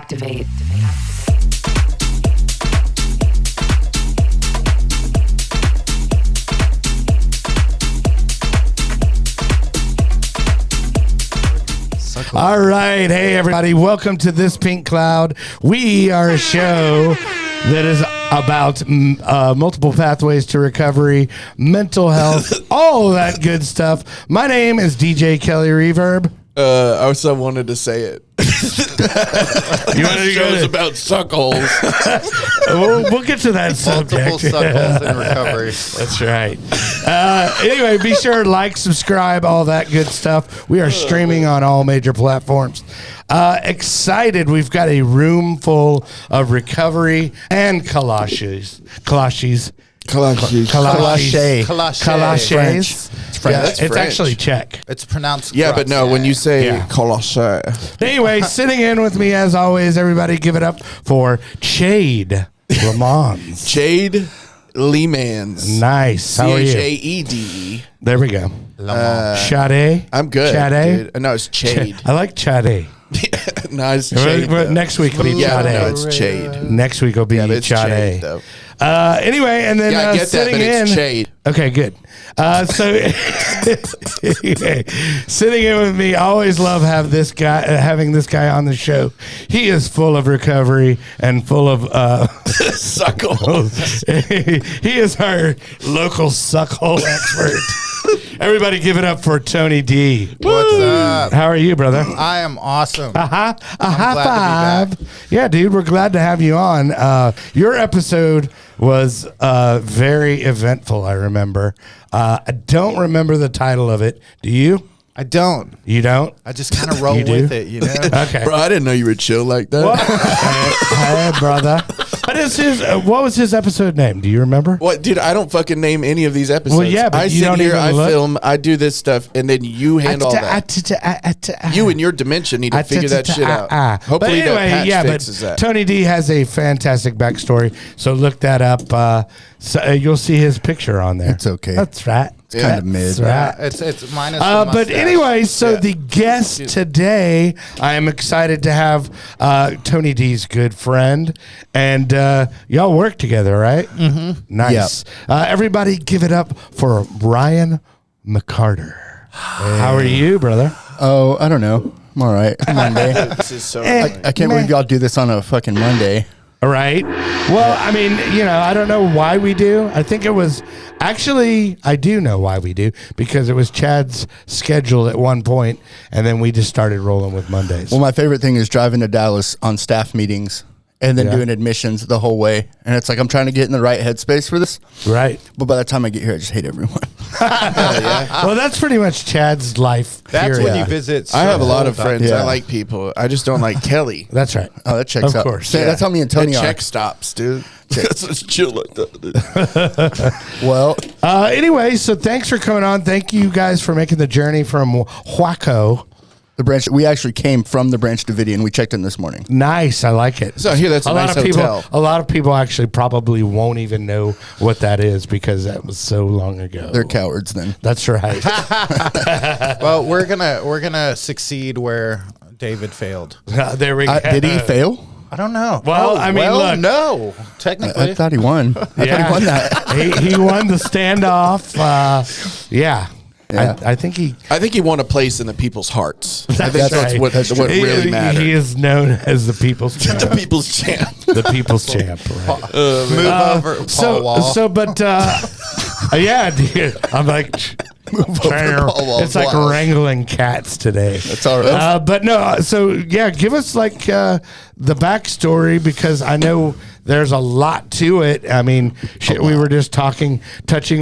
Activate. All right. Hey, everybody. Welcome to This Pink Cloud. We are a show that is about multiple pathways to recovery, mental health, all of that good stuff. My name is DJ Kelly Reverb. I also wanted to say it. You wanted to go about suckholes. We'll get to that subject. Multiple suckholes in recovery. That's right. Anyway, be sure to like, subscribe, all that good stuff. We are streaming on all major platforms. Excited. We've got a room full of recovery and kolaches. It's French. Yeah, it's actually Czech. It's pronounced. Yeah, but no, when you say Yeah. kolache. Anyway, sitting in with me as always, everybody give it up for Chade Lamons. Jade Leemans. Nice. How are you? Chaede. There we go. Chade. I'm good. Chade. Dude. No, it's Chade. I like Chade. No, it's Chade. Next week will be Yeah, Chade. no, it's Chade. Next week will be Yeah, it's Chade. Chade, though. Anyway, and then Yeah, I get that, sitting but it's in. Chade. Okay, good. So sitting in with me, always love having this guy on the show. He is full of recovery and full of Suckholes. he is our local suckhole expert. Everybody give it up for Tony D. What's up? How are you, brother? I am awesome. A high glad to be five. Yeah, dude, we're glad to have you on. Your episode was very eventful, I remember. I don't remember the title of it. Do you? I don't. You don't? I just kind of roll You do? with it, you know? Okay. Bro, I didn't know you were chill like that. What? Hey, brother. What was his episode name? Do you remember? What, dude? I don't fucking name any of these episodes. Well, yeah, but I you sit don't here, even I look. film, I do this stuff, and then you handle all that. You and your dementia need to figure that shit out. Hopefully, but anyway, that patch fixes but that. Tony D has a fantastic backstory, so look that up. You'll see his picture on there. It's okay. That's right. It's kind of mid. That's right. It's minus the But mustache. anyway, so Yeah. the guest today, I am excited to have Tony D's good friend, and y'all work together, right? Mm-hmm. Nice. Everybody give it up for Ryan McCarter. How are you, brother? Oh, I don't know. I'm all right. Monday. This is so I can't believe y'all do this on a fucking Monday. All right. Well, I mean, I don't know why we do. I think it was actually, I do know why we do, because it was Chad's schedule at one point, and then we just started rolling with Mondays. Well, my favorite thing is driving to Dallas on staff meetings and then Yeah. doing admissions the whole way. And it's like I'm trying to get in the right headspace for this. Right. But by the time I get here, I just hate everyone. Well, that's pretty much Chad's life. That's period. when you visit. I have a lot of Circle. friends. Yeah. I like people. I just don't like Kelly. That's right. Oh, that checks Of out. course. So that's how me and Tony That are. check stops, dude. Just chill like that, dude. Well, Anyway, so thanks for coming on. Thank you guys for making the journey from Waco. the branch. We actually came from the Branch Davidian. We checked in this morning. Nice. I like it. So here, that's a nice hotel. A lot of people actually probably won't even know what that is because that was so long ago. They're cowards then. That's right. Well, we're gonna succeed where David failed. There we go. Did he fail? I don't know. Well, I mean, look. no. Technically, I thought he won. I thought he won that. he won the standoff. Yeah. Yeah. I think he. I think he won a place in the people's hearts. I think That's that's right. what really matters. He is known as the people's champ. The people's champ. The people's champ. Right. move over, Paul Wall. Yeah, dude. I'm like, it's like wrangling cats today. That's all right. But no, so yeah, give us like the backstory because I know there's a lot to it. I mean, we were just touching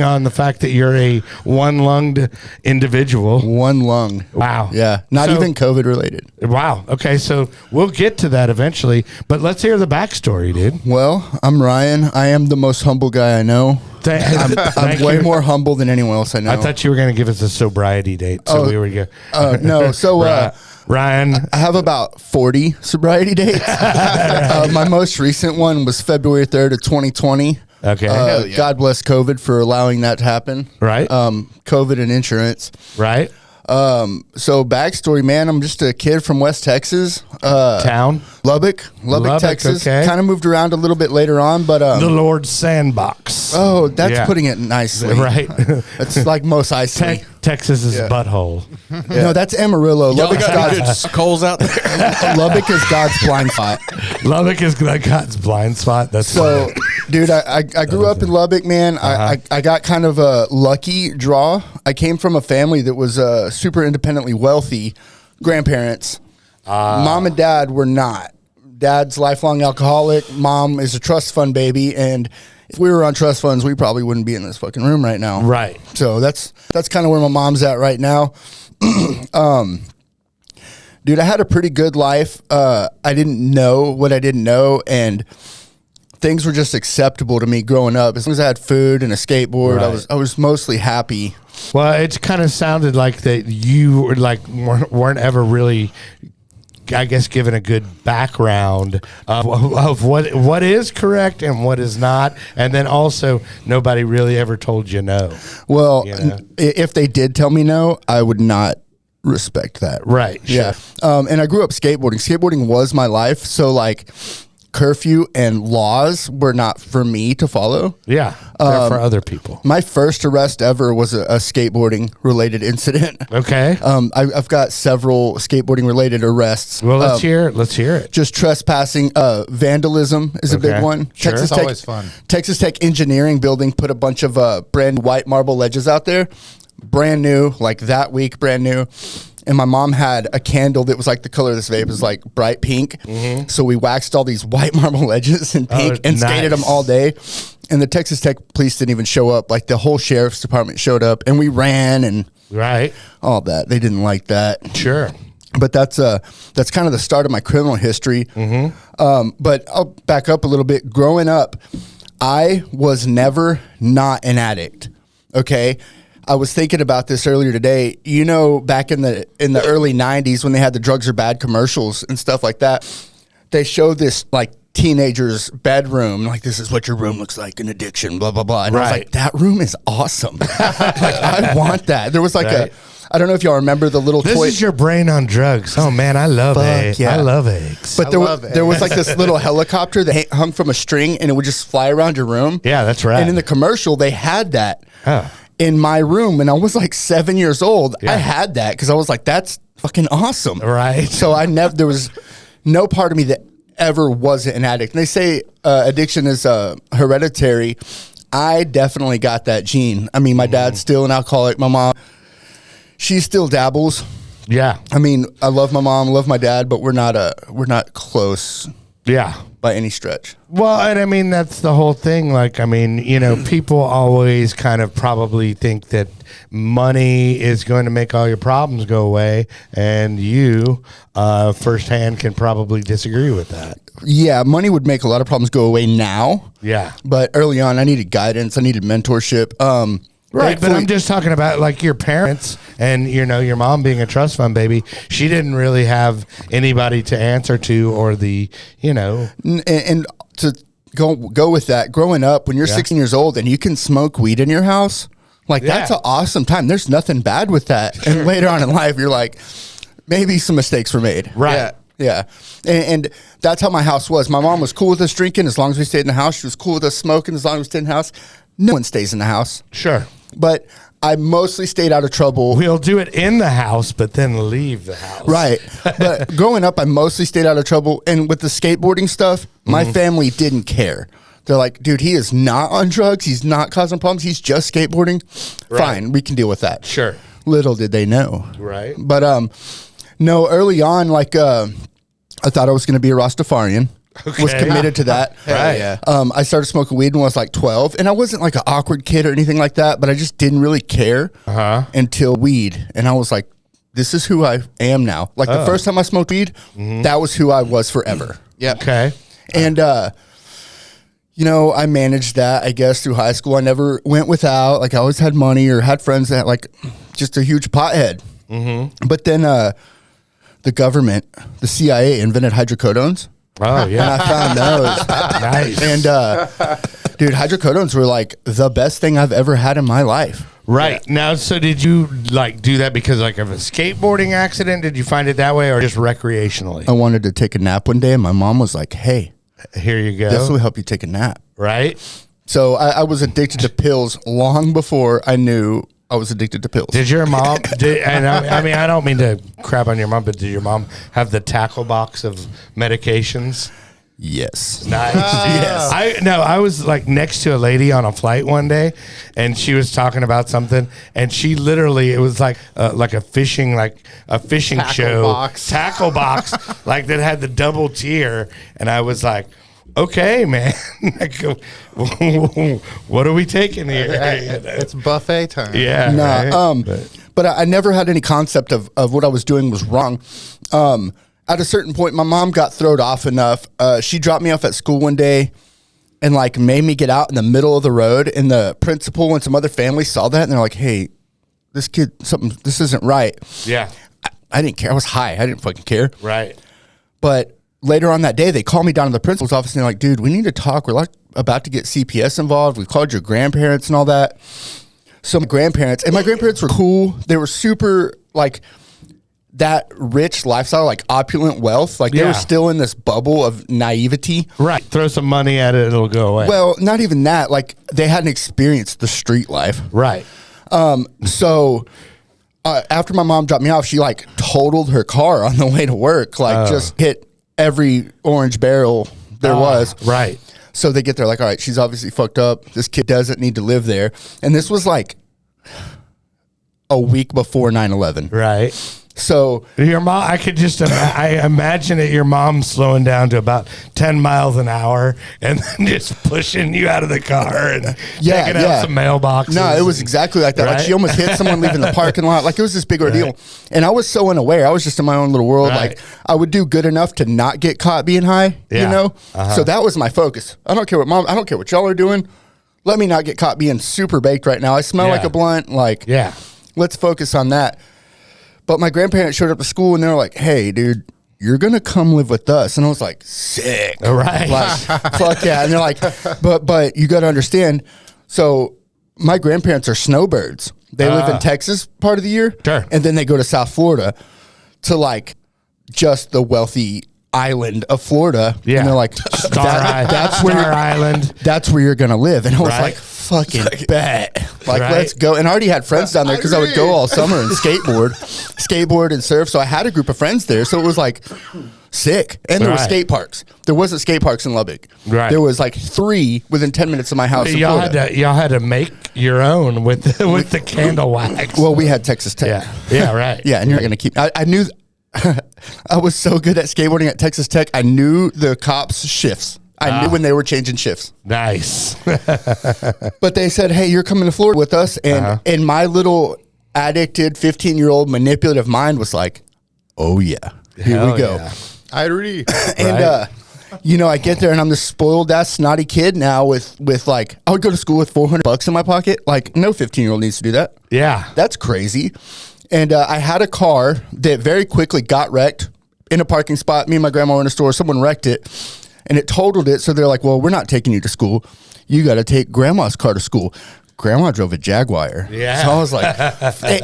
on the fact that you're a one-lunged individual. One lung. Wow. Yeah. Not So- even COVID related. Wow. Okay, so we'll get to that eventually, but let's hear the backstory, dude. Well, I'm Ryan. I am the most humble guy I know. I'm Thank way you. more humble than anyone else I know. I thought you were going to give us a sobriety date, so we would go. No. So Ryan, I have about 40 sobriety dates. My most recent one was February 3rd of 2020. okay, God bless COVID for allowing that to happen. Right. COVID and insurance. right? So backstory, man, I'm just a kid from West Texas. Town? Lubbock, Texas. Okay. Kind of moved around a little bit later on, but the Lord's sandbox. Oh, that's putting it nicely. Right. It's like Mos Eisley. Texas's butthole. No, that's Amarillo. Y'all got any good coals out there? Lubbock is God's blind spot. Lubbock is God's blind spot. That's so, dude. I grew up in Lubbock, man. I got kind of a lucky draw. I came from a family that was super independently wealthy. Grandparents, mom and dad were not. Dad's lifelong alcoholic. Mom is a trust fund baby, and if we were on trust funds, we probably wouldn't be in this fucking room right now. Right. So that's kind of where my mom's at right now. Dude, I had a pretty good life. I didn't know what I didn't know, and things were just acceptable to me growing up. As long as I had food and a skateboard, right. I was mostly happy. Well, it kind of sounded like that you were weren't ever really, I guess, given a good background of what is correct and what is not, and then also nobody really ever told you no. Well, if they did tell me no, I would not respect that. Right. Yeah. Sure. And I grew up skateboarding. Skateboarding was my life. So like curfew and laws were not for me to follow. Yeah. They're for other people. My first arrest ever was a skateboarding related incident. Okay. I've got several skateboarding related arrests. Well, let's hear it. Let's hear it. Just trespassing. Vandalism is a big one. Sure. It's always fun. Texas Tech Engineering Building put a bunch of brand new white marble ledges out there. Brand new, like that week, brand new. And my mom had a candle that was like the color of this vape. It was like bright pink. Mm-hmm. So we waxed all these white marble ledges in pink and skated them all day. And the Texas Tech police didn't even show up. Like the whole sheriff's department showed up, and we ran and all that. They didn't like that. Sure. But that's kind of the start of my criminal history. Mm-hmm. But I'll back up a little bit. Growing up, I was never not an addict. Okay. I was thinking about this earlier today. You know, back in the early 90s when they had the drugs are bad commercials and stuff like that, they showed this like teenager's bedroom, like this is what your room looks like in addiction, blah, blah, blah. And I was like, that room is awesome. Like, I want that. There was like I don't know if y'all remember the little this toy. This is your brain on drugs. Oh man, I love eggs. Yeah. I love eggs. But there was like this little helicopter that hung from a string, and it would just fly around your room. Yeah, that's right. And in the commercial, they had that. Oh. In my room, and I was like 7 years old. I had that because I was like, that's fucking awesome. Right. So there was no part of me that ever wasn't an addict. And they say addiction is hereditary. I definitely got that gene. I mean, my dad's still an alcoholic. My mom, she still dabbles. Yeah. I mean, I love my mom, love my dad, but we're not close. Yeah. By any stretch. Well, and I mean, that's the whole thing. Like, I mean, you know, people always kind of probably think that money is going to make all your problems go away. And you firsthand can probably disagree with that. Yeah, money would make a lot of problems go away now. Yeah. But early on, I needed guidance. I needed mentorship. Right, but I'm just talking about like your parents and, you know, your mom being a trust fund baby. She didn't really have anybody to answer to or the, you know. And to go with that, growing up, when you're 16 years old and you can smoke weed in your house, like that's an awesome time. There's nothing bad with that. And later on in life, you're like, maybe some mistakes were made. Right. Yeah. And that's how my house was. My mom was cool with us drinking as long as we stayed in the house. She was cool with us smoking as long as we stayed in the house. No one stays in the house. Sure. But I mostly stayed out of trouble. We'll do it in the house, but then leave the house. Right. But growing up, I mostly stayed out of trouble. And with the skateboarding stuff, my family didn't care. They're like, dude, he is not on drugs. He's not causing problems. He's just skateboarding. Right. Fine. We can deal with that. Sure. Little did they know. Right. But no, early on, like I thought I was going to be a Rastafarian. Okay. Was committed to that. Right. Yeah. I started smoking weed when I was like 12, and I wasn't like an awkward kid or anything like that, but I just didn't really care until weed. And I was like, this is who I am now. Like the first time I smoked weed, that was who I was forever. Yeah. Okay. And, you know, I managed that, I guess, through high school. I never went without. Like I always had money or had friends that had like just a huge pothead. Mm-hmm. But then the government, the CIA invented hydrocodones. Oh, yeah. And I found those. Nice. And, Dude, hydrocodones were like the best thing I've ever had in my life. Right. Yeah. Now, so did you like do that because like of a skateboarding accident? Did you find it that way or just recreationally? I wanted to take a nap one day and my mom was like, hey, here you go. This will help you take a nap. Right. So I was addicted to pills long before I knew I was addicted to pills. Did your mom, I don't mean to crap on your mom, but did your mom have the tackle box of medications? Yes. Nice. Yes. I was like next to a lady on a flight one day and she was talking about something and she literally, it was like a fishing tackle box like that had the double tier. And I was like, okay, man, what are we taking here? It's buffet time. Yeah. Nah, right? But I never had any concept of what I was doing was wrong. At a certain point, my mom got thrown off enough. She dropped me off at school one day and like made me get out in the middle of the road. And the principal and some other families saw that and they're like, hey, this isn't right. Yeah. I didn't care. I was high. I didn't fucking care. Right. But later on that day, they called me down to the principal's office and they're like, dude, we need to talk. We're like about to get CPS involved. We called your grandparents and all that. So my grandparents were cool. They were super like that rich lifestyle, like opulent wealth. Like they were still in this bubble of naivety. Right. Throw some money at it, it'll go away. Well, not even that. Like they hadn't experienced the street life. Right. So after my mom dropped me off, she like totaled her car on the way to work. Like just hit every orange barrel there was. Right. So they get there like, all right, she's obviously fucked up. This kid doesn't need to live there. And this was like a week before 9/11. Right. So your mom, I could just I imagine it. Your mom slowing down to about 10 miles an hour and then just pushing you out of the car and taking out some mailboxes. No, it was exactly like that. Right? Like she almost hit someone leaving the parking lot. Like it was this big ordeal. And I was so unaware. I was just in my own little world. Right. Like I would do good enough to not get caught being high. You know. So that was my focus. I don't care what y'all are doing. Let me not get caught being super baked right now. I smell like a blunt. Like let's focus on that. But my grandparents showed up to school and they were like, hey, dude, you're going to come live with us. And I was like, sick. All right. Like, fuck yeah. And they're like, but you got to understand. So my grandparents are snowbirds. They live in Texas part of the year. Sure. And then they go to South Florida to like just the wealthy island of Florida. Yeah. And they're like, that's where Island. That's where you're going to live. And I was like, fucking bet. Like, let's go. And I already had friends down there because I would go all summer and skateboard and surf. So I had a group of friends there. So it was like sick. And there were skate parks. There wasn't skate parks in Lubbock. Right. There was like 3 within 10 minutes of my house. Y'all had to make your own with the candle wax. Well, we had Texas Tech. Yeah, right. Yeah, and you're going to keep. I knew. I was so good at skateboarding at Texas Tech. I knew the cops' shifts. I knew when they were changing shifts. Nice. But they said, hey, you're coming to Florida with us. And my little addicted 15-year-old manipulative mind was like, oh, yeah, here we go. Yeah. I read. And, I get there and I'm this spoiled ass snotty kid now with like, I would go to school with $400 in my pocket. Like no 15-year-old needs to do that. Yeah. That's crazy. And I had a car that very quickly got wrecked in a parking spot. Me and my grandma were in a store. Someone wrecked it. And it totaled it. So they're like, well, we're not taking you to school. You got to take grandma's car to school. Grandma drove a Jaguar. Yeah. So I was like,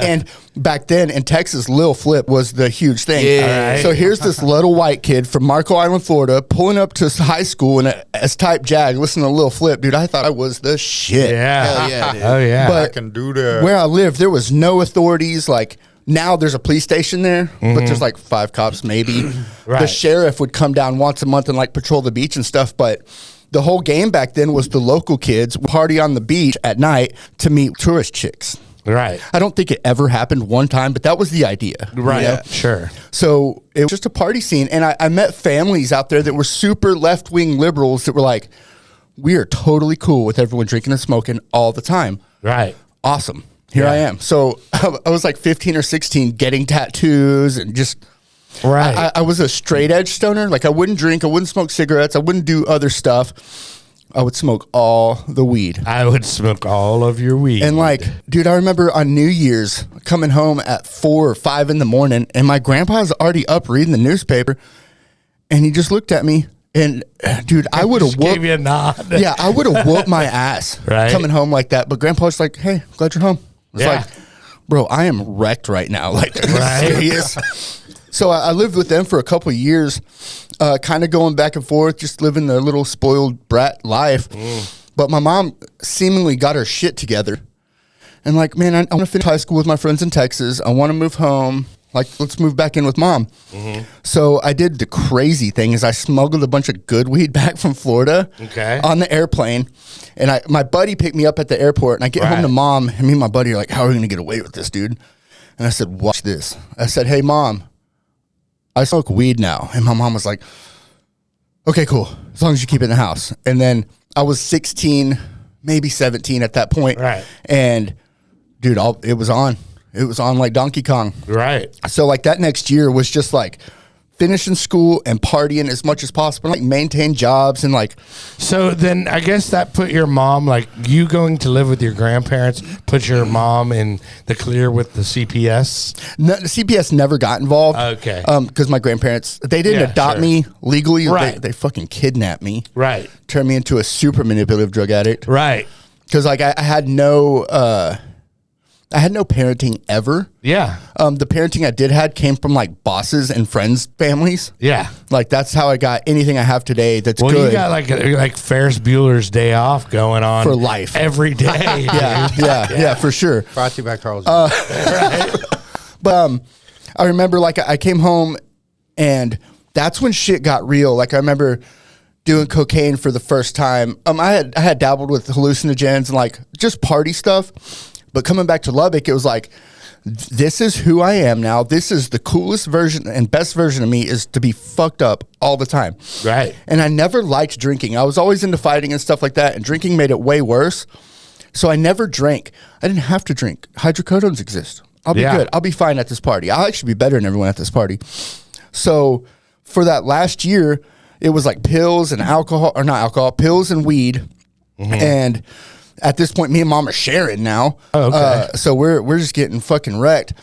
and back then in Texas, Lil Flip was the huge thing. Yeah. Right. So here's this little white kid from Marco Island, Florida, pulling up to high school in a S-type Jag, listening to Lil Flip. Dude, I thought I was the shit. Yeah. Hell yeah, dude. Oh, yeah. But I can do that. where I lived, there was no authorities. Like, now there's a police station there, but there's like 5 cops maybe. Right. The sheriff would come down once a month and like patrol the beach and stuff. But the whole game back then was the local kids party on the beach at night to meet tourist chicks. Right. I don't think it ever happened one time, but that was the idea. Right. You know? Sure. So it was just a party scene. And I met families out there that were super left-wing liberals that were like, we are totally cool with everyone drinking and smoking all the time. Right. Awesome. Here I am. So I was like 15 or 16 getting tattoos and just, I was a straight edge stoner. Like I wouldn't drink, I wouldn't smoke cigarettes, I wouldn't do other stuff. I would smoke all the weed. I would smoke all of your weed. And like, dude, I remember on New Year's coming home at 4 or 5 in the morning and my grandpa's already up reading the newspaper and he just looked at me And dude, I would have Gave you a nod. Yeah, I would have whooped my ass Right. coming home like that. But Grandpa was like, "Hey, glad you're home." It's Yeah. like, bro, I am wrecked right now. Like, are you Right. serious? So I lived with them for a couple of years, kind of going back and forth, just living their little spoiled brat life. But my mom seemingly got her shit together. And like, man, I want to finish high school with my friends in Texas. I want to move home. Like, let's move back in with mom. So I did the crazy thing is I smuggled a bunch of good weed back from Florida on the airplane. And my buddy picked me up at the airport. And I get home to mom. And me and my buddy are like, how are we going to get away with this, dude? And I said, watch this. I said, hey, mom, I smoke weed now. And my mom was like, okay, cool. As long as you keep it in the house. And then I was 16, maybe 17 at that point. Right. And dude, it was on. It was on like Donkey Kong. Right. So like that next year was just like finishing school and partying as much as possible, like maintain jobs and like. So then I guess that put your mom, like you going to live with your grandparents, put your mom in the clear with the CPS? No, the CPS never got involved. Okay. Because my grandparents, they didn't adopt me legally. Right. They fucking kidnapped me. Right. Turned me into a super manipulative drug addict. Right. Because like I had no parenting ever. Yeah. The parenting I did had came from like bosses and friends' families. Yeah. Like that's how I got anything I have today. That's Well, good. you got like Ferris Bueller's Day Off going on For life. every day. yeah, for sure. Brought to you by Carl's. But I remember like I came home and that's when shit got real. Like I remember doing cocaine for the first time. I had dabbled with hallucinogens and like just party stuff. But coming back to Lubbock, it was like, this is who I am now. This is the coolest version and best version of me is to be fucked up all the time. Right. And I never liked drinking. I was always into fighting and stuff like that. And drinking made it way worse. So I never drank. I didn't have to drink. Hydrocodones exist. I'll be good. I'll be fine at this party. I'll actually be better than everyone at this party. So for that last year, it was like pills and alcohol, or not alcohol, pills and weed. And at this point, me and mom are sharing now. Oh, okay. So we're just getting fucking wrecked.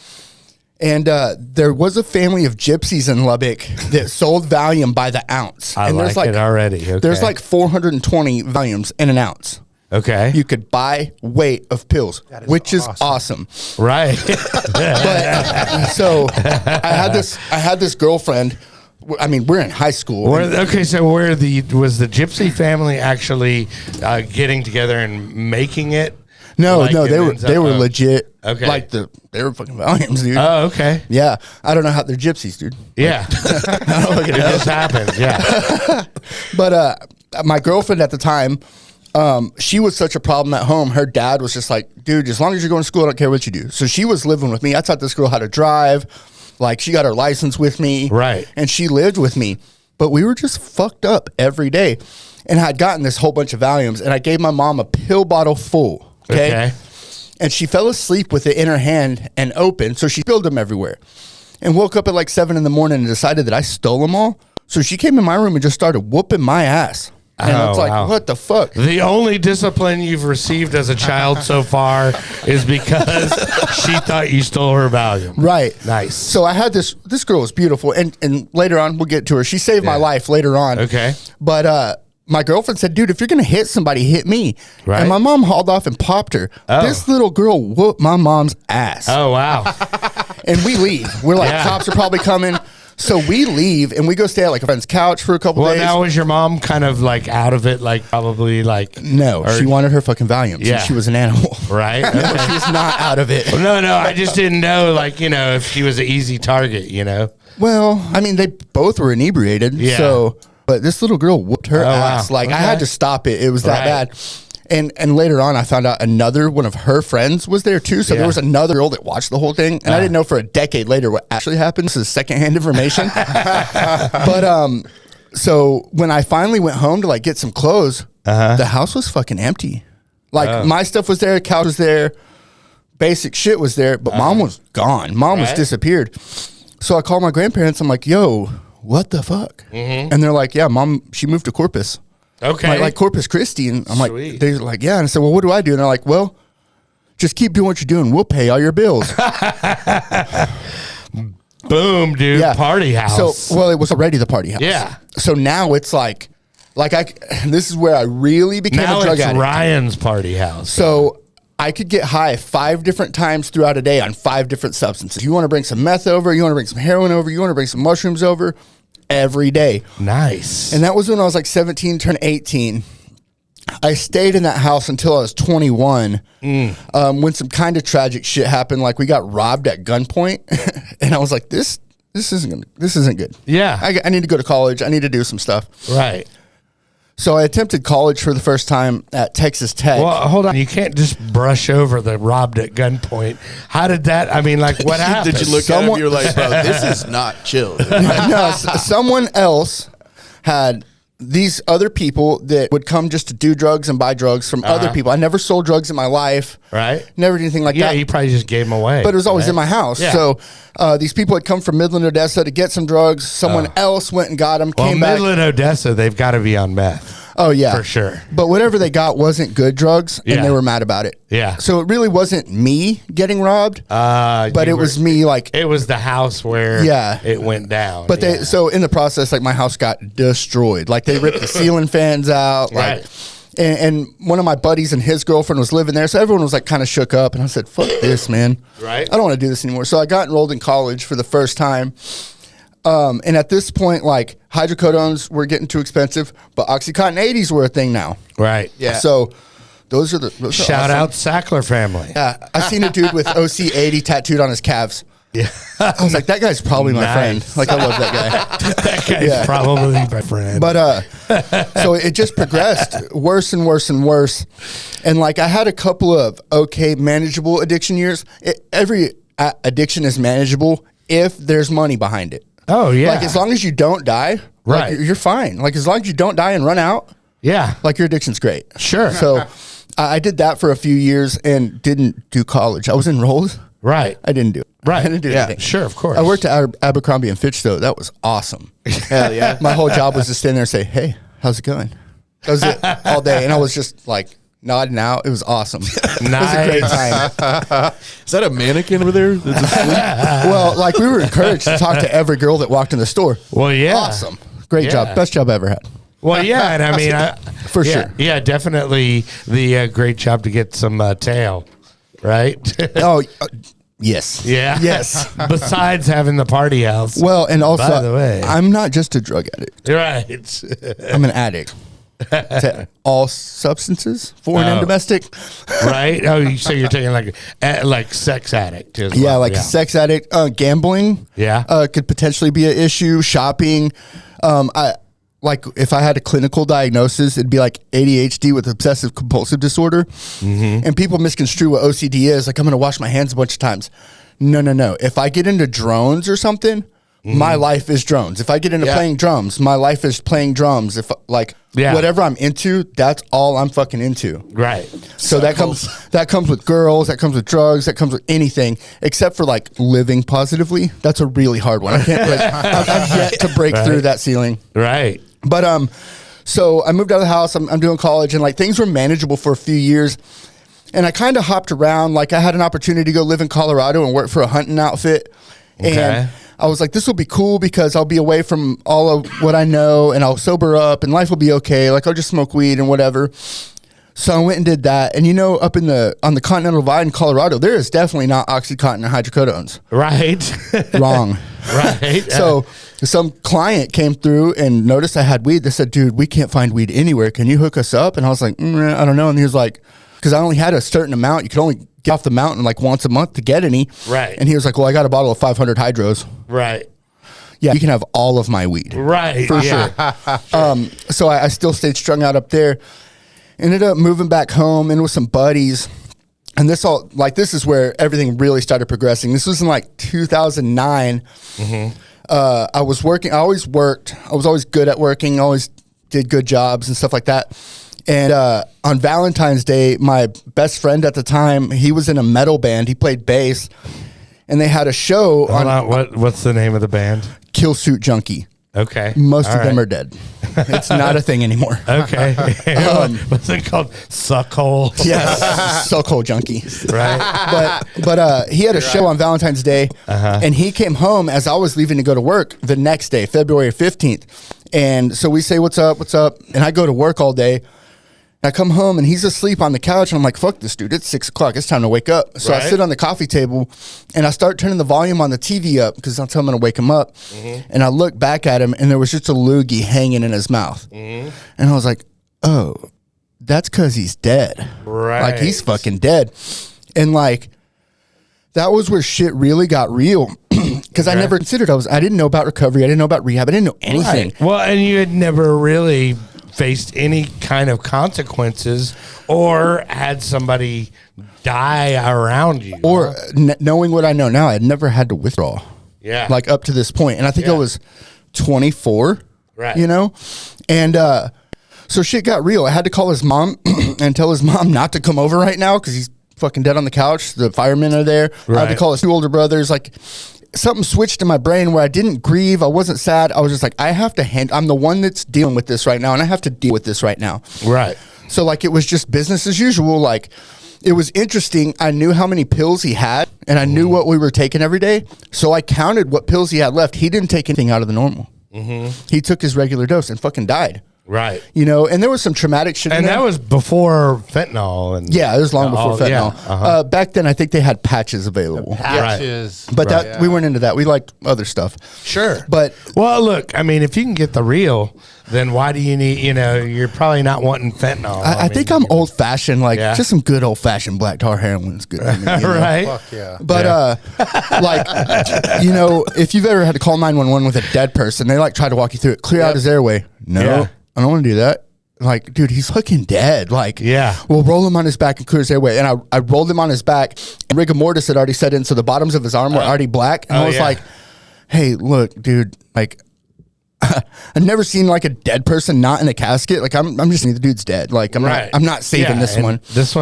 And there was a family of gypsies in Lubbock that sold Valium by the ounce. I and like it already. Okay. There's like 420 Valiums in an ounce. Okay. You could buy weight of pills, which is awesome. Right. But so I had this girlfriend. I mean, we're in high school. Okay, so was the gypsy family actually getting together and making it? No, they were legit. Okay, like they were fucking Valiums, dude. Oh, okay. Yeah, I don't know how they're gypsies, dude. Yeah, it just happens. Yeah, but my girlfriend at the time, she was such a problem at home. Her dad was just like, dude, as long as you're going to school, I don't care what you do. So she was living with me. I taught this girl how to drive. Like, she got her license with me. Right. And she lived with me. But we were just fucked up every day. And I had gotten this whole bunch of Valiums, and I gave my mom a pill bottle full. Okay. And she fell asleep with it in her hand and open, so she spilled them everywhere. And woke up at like 7 in the morning and decided that I stole them all. So she came in my room and just started whooping my ass. And it's like, what the fuck? The only discipline you've received as a child so far is because she thought you stole her Valium. Right. Nice. So I had this girl was beautiful. And later on, we'll get to her. She saved my life later on. Okay. But my girlfriend said, dude, if you're going to hit somebody, hit me. Right. And my mom hauled off and popped her. Oh. This little girl whooped my mom's ass. Oh, wow. And we leave. We're like, cops are probably coming. So we leave and we go stay at like a friend's couch for a couple days. Well, now was your mom kind of like out of it, like probably like... No, she wanted her fucking Valiums. Yeah. She was an animal. Right? No, she's not out of it. Well, no, I just didn't know, like, you know, if she was an easy target, you know? Well, I mean, they both were inebriated. Yeah. So, but this little girl whooped her ass. Wow. Like, I had to stop it. It was that bad. And later on, I found out another one of her friends was there too. So there was another girl that watched the whole thing. And I didn't know for a decade later what actually happened. This is secondhand information. But so when I finally went home to like get some clothes, the house was fucking empty. Like my stuff was there, couch was there, basic shit was there, but mom was gone. Mom was disappeared. So I called my grandparents. I'm like, yo, what the fuck? And they're like, yeah, mom, she moved to Corpus. Okay. Like Corpus Christi. And I'm Sweet. like, they're like, yeah. And I said, well, what do I do? And they're like, well, just keep doing what you're doing. We'll pay all your bills. Boom, dude. Yeah. Party house. So, well, it was already the party house. Yeah. So now it's like this is where I really became now a drug it's addict. Ryan's party house. So I could get high 5 different times throughout a day on 5 different substances. You want to bring some meth over, you want to bring some heroin over, you want to bring some mushrooms over, every day. Nice. And that was when I was like 17, turned 18. I stayed in that house until I was 21 when some kind of tragic shit happened. Like we got robbed at gunpoint. And I was like, this isn't good. Yeah. I need to go to college. I need to do some stuff. Right. So I attempted college for the first time at Texas Tech. Well, hold on. You can't just brush over the robbed at gunpoint. How did that? I mean, like, what happened? Did you look at him? You're like, bro, this is not chill. No, someone else had these other people that would come just to do drugs and buy drugs from other people. I never sold drugs in my life. Right. Never did anything like that. Yeah, you probably just gave them away. But it was always in my house. Yeah. So these people had come from Midland, Odessa to get some drugs. Someone else went and got them, came back. Midland, Odessa, they've got to be on meth. Oh, yeah. For sure. But whatever they got wasn't good drugs, and they were mad about it. Yeah. So it really wasn't me getting robbed, but it was me, like... It was the house where it went down. But so in the process, like, my house got destroyed. Like, they ripped the ceiling fans out. Like, Right. And one of my buddies and his girlfriend was living there, so everyone was, like, kind of shook up. And I said, fuck this, man. Right. I don't want to do this anymore. So I got enrolled in college for the first time. And at this point, like, hydrocodones were getting too expensive, but Oxycontin 80s were a thing now. Right. Yeah. So those are Shout out Sackler family. Yeah. I seen a dude with OC 80 tattooed on his calves. Yeah. I was like, that guy's probably my friend. Like, I love that guy. That guy's probably my friend. But so it just progressed worse and worse and worse. And like, I had a couple of manageable addiction years. Every addiction is manageable if there's money behind it. Oh, yeah. Like, as long as you don't die, right, like, you're fine. Like, as long as you don't die and run out, like, your addiction's great. Sure. So I did that for a few years and didn't do college. I was enrolled. Right. I didn't do it. Right. I didn't do anything. Sure, of course. I worked at Abercrombie and Fitch, though. That was awesome. Hell yeah. My whole job was to stand there and say, hey, how's it going? That was it all day. And I was just like nodding out. It was awesome. It was a great time. Is that a mannequin over there that's asleep? Well, like, we were encouraged to talk to every girl that walked in the store. Well, yeah. Awesome. Great job. Best job I ever had. Well, yeah. And I mean, for sure. Yeah, definitely the great job to get some tail, right? Oh, yes. Yeah. Yes. Besides having the party house. Well, and also, by the way, I'm not just a drug addict. Right. I'm an addict to all substances, foreign and domestic. Right. Oh, so you're taking like sex addict as well. Yeah, like sex addict, gambling. Yeah. Could potentially be an issue. Shopping. Like, if I had a clinical diagnosis, it'd be like ADHD with obsessive compulsive disorder. Mm-hmm. And people misconstrue what OCD is. Like, I'm going to wash my hands a bunch of times. No. If I get into drones or something, my life is drones. If I get into playing drums, my life is playing drums. If whatever I'm into, that's all I'm fucking into. Right. So that comes with girls, that comes with drugs, that comes with anything except for like living positively. That's a really hard one. I can't. I've yet to break through that ceiling. Right. But so I moved out of the house. I'm doing college, and like, things were manageable for a few years. And I kind of hopped around. Like, I had an opportunity to go live in Colorado and work for a hunting outfit. Okay. And I was like, this will be cool because I'll be away from all of what I know, and I'll sober up, and life will be okay. Like, I'll just smoke weed and whatever. So I went and did that. And up on the Continental Divide in Colorado, there is definitely not Oxycontin and hydrocodones. Right. Wrong. Right. So some client came through and noticed I had weed. They said, dude, we can't find weed anywhere. Can you hook us up? And I was like, I don't know. And he was like, because I only had a certain amount. You could only get off the mountain like once a month to get any. Right. And he was like, well, I got a bottle of 500 hydros. Right. Yeah, you can have all of my weed. Right. For sure. So I still stayed strung out up there. Ended up moving back home in with some buddies. And this is where everything really started progressing. This was in like 2009. Mm-hmm. I was working. I always worked. I was always good at working. Always did good jobs and stuff like that. And on Valentine's Day, my best friend at the time, he was in a metal band. He played bass. And they had a show what's the name of the band? Kill Suit Junkie. Okay. Most of them are dead. It's not a thing anymore. Okay. What's it called? Suckhole. Yes. Suckhole Junkie. Right. But he had a show on Valentine's Day, and he came home as I was leaving to go to work the next day, February 15th. And so we say, what's up? And I go to work all day. I come home and he's asleep on the couch. And I'm like, fuck this dude. It's 6 o'clock. It's time to wake up. So I sit on the coffee table and I start turning the volume on the TV up because I'm going to wake him up. And I look back at him and there was just a loogie hanging in his mouth. And I was like, oh, that's because he's dead. Right. Like he's fucking dead. And like, that was where shit really got real. Because I never considered, I didn't know about recovery. I didn't know about rehab. I didn't know anything. Right. Well, and you had never really faced any kind of consequences or had somebody die around you. Or knowing what I know now, I'd never had to withdraw. Yeah. Like up to this point. And I think I was 24. Right. You know? And so shit got real. I had to call his mom and tell his mom not to come over right now because he's fucking dead on the couch. The firemen are there. Right. I had to call his 2 older brothers. Like, something switched in my brain where I didn't grieve. I wasn't sad. I was just like, I have to I'm the one that's dealing with this right now, and I have to deal with this right now. Right. So, like, it was just business as usual. Like, it was interesting. I knew how many pills he had, and I knew what we were taking every day. So I counted what pills he had left. He didn't take anything out of the normal. He took his regular dose and fucking died. Right. You know, and there was some traumatic shit. And that was before fentanyl. And yeah, it was long before fentanyl. Yeah. Back then, I think they had patches available. Patches. But that we weren't into that. We liked other stuff. Sure. But well, look, I mean, if you can get the real, then why do you need, you're probably not wanting fentanyl. I think I'm old fashioned, like just some good old fashioned black tar heroin is good to me. Right. Fuck yeah. But like, if you've ever had to call 911 with a dead person, they like try to walk you through it, clear out his airway. No, I don't want to do that. Like, dude, he's fucking dead. Like, we'll roll him on his back and clear his airway. And I rolled him on his back, and rigor mortis had already set in, so the bottoms of his arm were already black. And I was like, hey, look, dude, like, I've never seen like a dead person not in a casket. Like, I'm just the dude's dead. Like, I'm not saving this one. This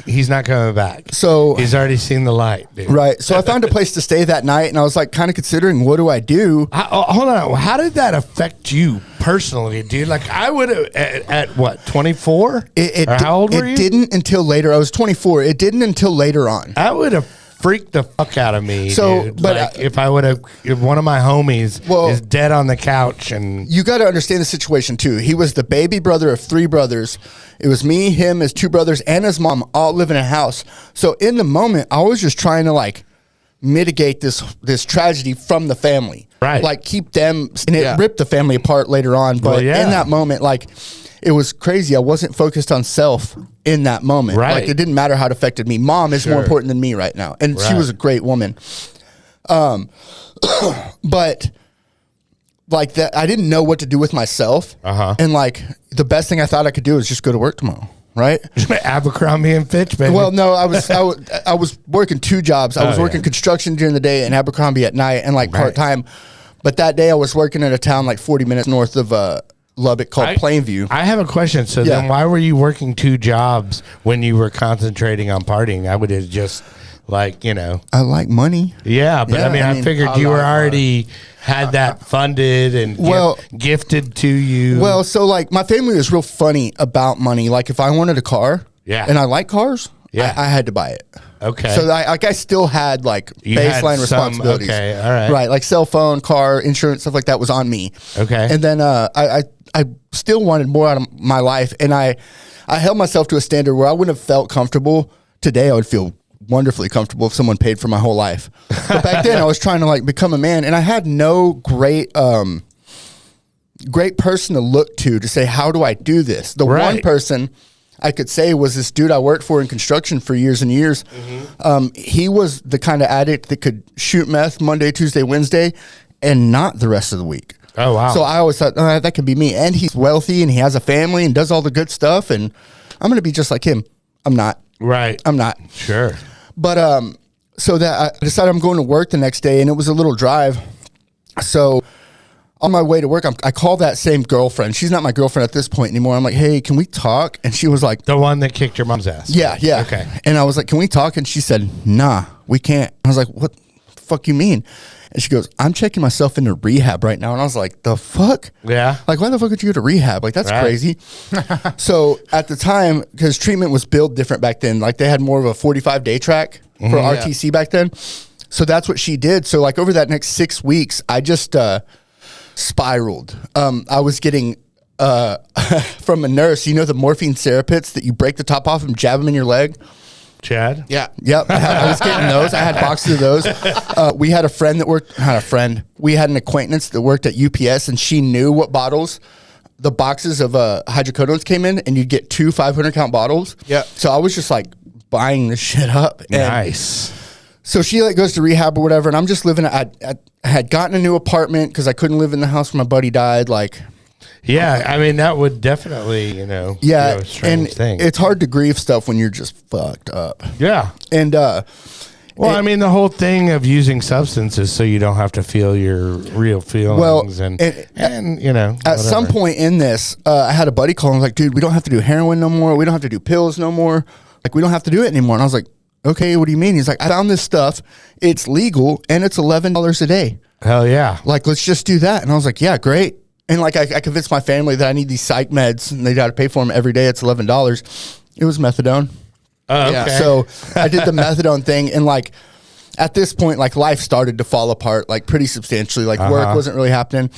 he's not coming back. So he's already seen the light, dude. Right. So I found a place to stay that night, and I was like kind of considering, what do I do? Hold on. How did that affect you personally, dude? Like, I would have at what, 24? How old were you? It didn't until later. I was 24. It didn't until later on. I would have freaked the fuck out of me. So, dude. But like, if one of my homies is dead on the couch, and you got to understand the situation too. He was the baby brother of 3 brothers. It was me, him, his 2 brothers, and his mom all live in a house. So in the moment, I was just trying to like mitigate this tragedy from the family, right? Like keep them, and it ripped the family apart later on. But in that moment, like, it was crazy. I wasn't focused on self in that moment. Right. Like, it didn't matter how it affected me. Mom is more important than me right now. And she was a great woman. But like that, I didn't know what to do with myself. And like, the best thing I thought I could do is just go to work tomorrow. Right. Abercrombie and Fitch, baby. Well, no, I was working 2 jobs. I was working construction during the day and Abercrombie at night, and like part-time. But that day I was working in a town like 40 minutes north of Lubbock called Plainview. I have a question. So then why were you working 2 jobs when you were concentrating on partying? I would have just like, I like money. Yeah, but I mean, I figured you were already had that funded and gifted to you. Well, so like my family was real funny about money. Like if I wanted a car and I like cars, I had to buy it. Okay. So I still had like baseline responsibilities. Okay, all right. Right, like cell phone, car, insurance, stuff like that was on me. Okay. And then I still wanted more out of my life, and I held myself to a standard where I wouldn't have felt comfortable. Today I would feel wonderfully comfortable if someone paid for my whole life. But back then I was trying to like become a man, and I had no great person to look to say, how do I do this? The one person I could say was this dude I worked for in construction for years and years. He was the kind of addict that could shoot meth Monday, Tuesday, Wednesday, and not the rest of the week. Oh, wow. So I always thought, that could be me. And he's wealthy, and he has a family and does all the good stuff, and I'm going to be just like him. I'm not. Right. I'm not. Sure. But so that I decided I'm going to work the next day, and it was a little drive. So on my way to work, I called that same girlfriend. She's not my girlfriend at this point anymore. I'm like, hey, can we talk? And she was like, the one that kicked your mom's ass. Yeah. Okay. And I was like, can we talk? And she said, nah, we can't. I was like, what the fuck you mean? And she goes, I'm checking myself into rehab right now. And I was like, the fuck? Yeah. Like, why the fuck would you go to rehab? Like, that's crazy. So at the time, because treatment was billed different back then, like they had more of a 45-day track for RTC back then. So that's what she did. So like over that next 6 weeks, I just spiraled. I was getting from a nurse, you know, the morphine Serapits that you break the top off and jab them in your leg. Chad? Yeah. Yep. I was getting those. I had boxes of those. We had a friend that worked, not a friend. We had an acquaintance that worked at UPS, and she knew what bottles the boxes of hydrocodones came in, and you'd get 2 500-count bottles. Yeah. So I was just like buying this shit up. And Nice. so she like goes to rehab or whatever, and I'm just living. I had gotten a new apartment because I couldn't live in the house when my buddy died. Like, Yeah, I mean that would definitely, you know, yeah, be a strange and thing. it's hard to grieve stuff when you're just fucked up. Yeah. And Well, I mean, the whole thing of using substances so you don't have to feel your real feelings, and you know, at some whatever. point in this, I had a buddy call and was like, "Dude, we don't have to do heroin no more. We don't have to do pills no more. Like, we don't have to do it anymore." And I was like, "Okay, what do you mean?" He's like, "I found this stuff. It's legal and it's $11 a day. Hell yeah. Like, let's just do that." And I was like, "Yeah, great." And like, I convinced my family that I need these psych meds, and they got to pay for them every day. It's $11. It was methadone. Oh, Yeah. okay. So I did the methadone thing, and like at this point, like life started to fall apart, like pretty substantially. Like work wasn't really happening.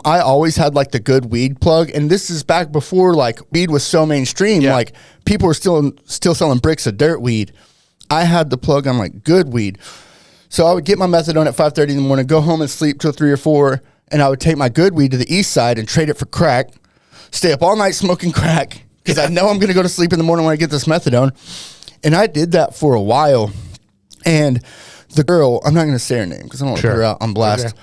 I always had like the good weed plug, and this is back before like weed was so mainstream. Yeah. Like people were still selling bricks of dirt weed. I had the plug on like good weed, so I would get my methadone at 5:30 in the morning, go home and sleep till 3 or 4, and I would take my good weed to the east side and trade it for crack. Stay up all night smoking crack because I know I'm going to go to sleep in the morning when I get this methadone. And I did that for a while. And the girl, I'm not going to say her name because I don't want to put her out on blast. Okay.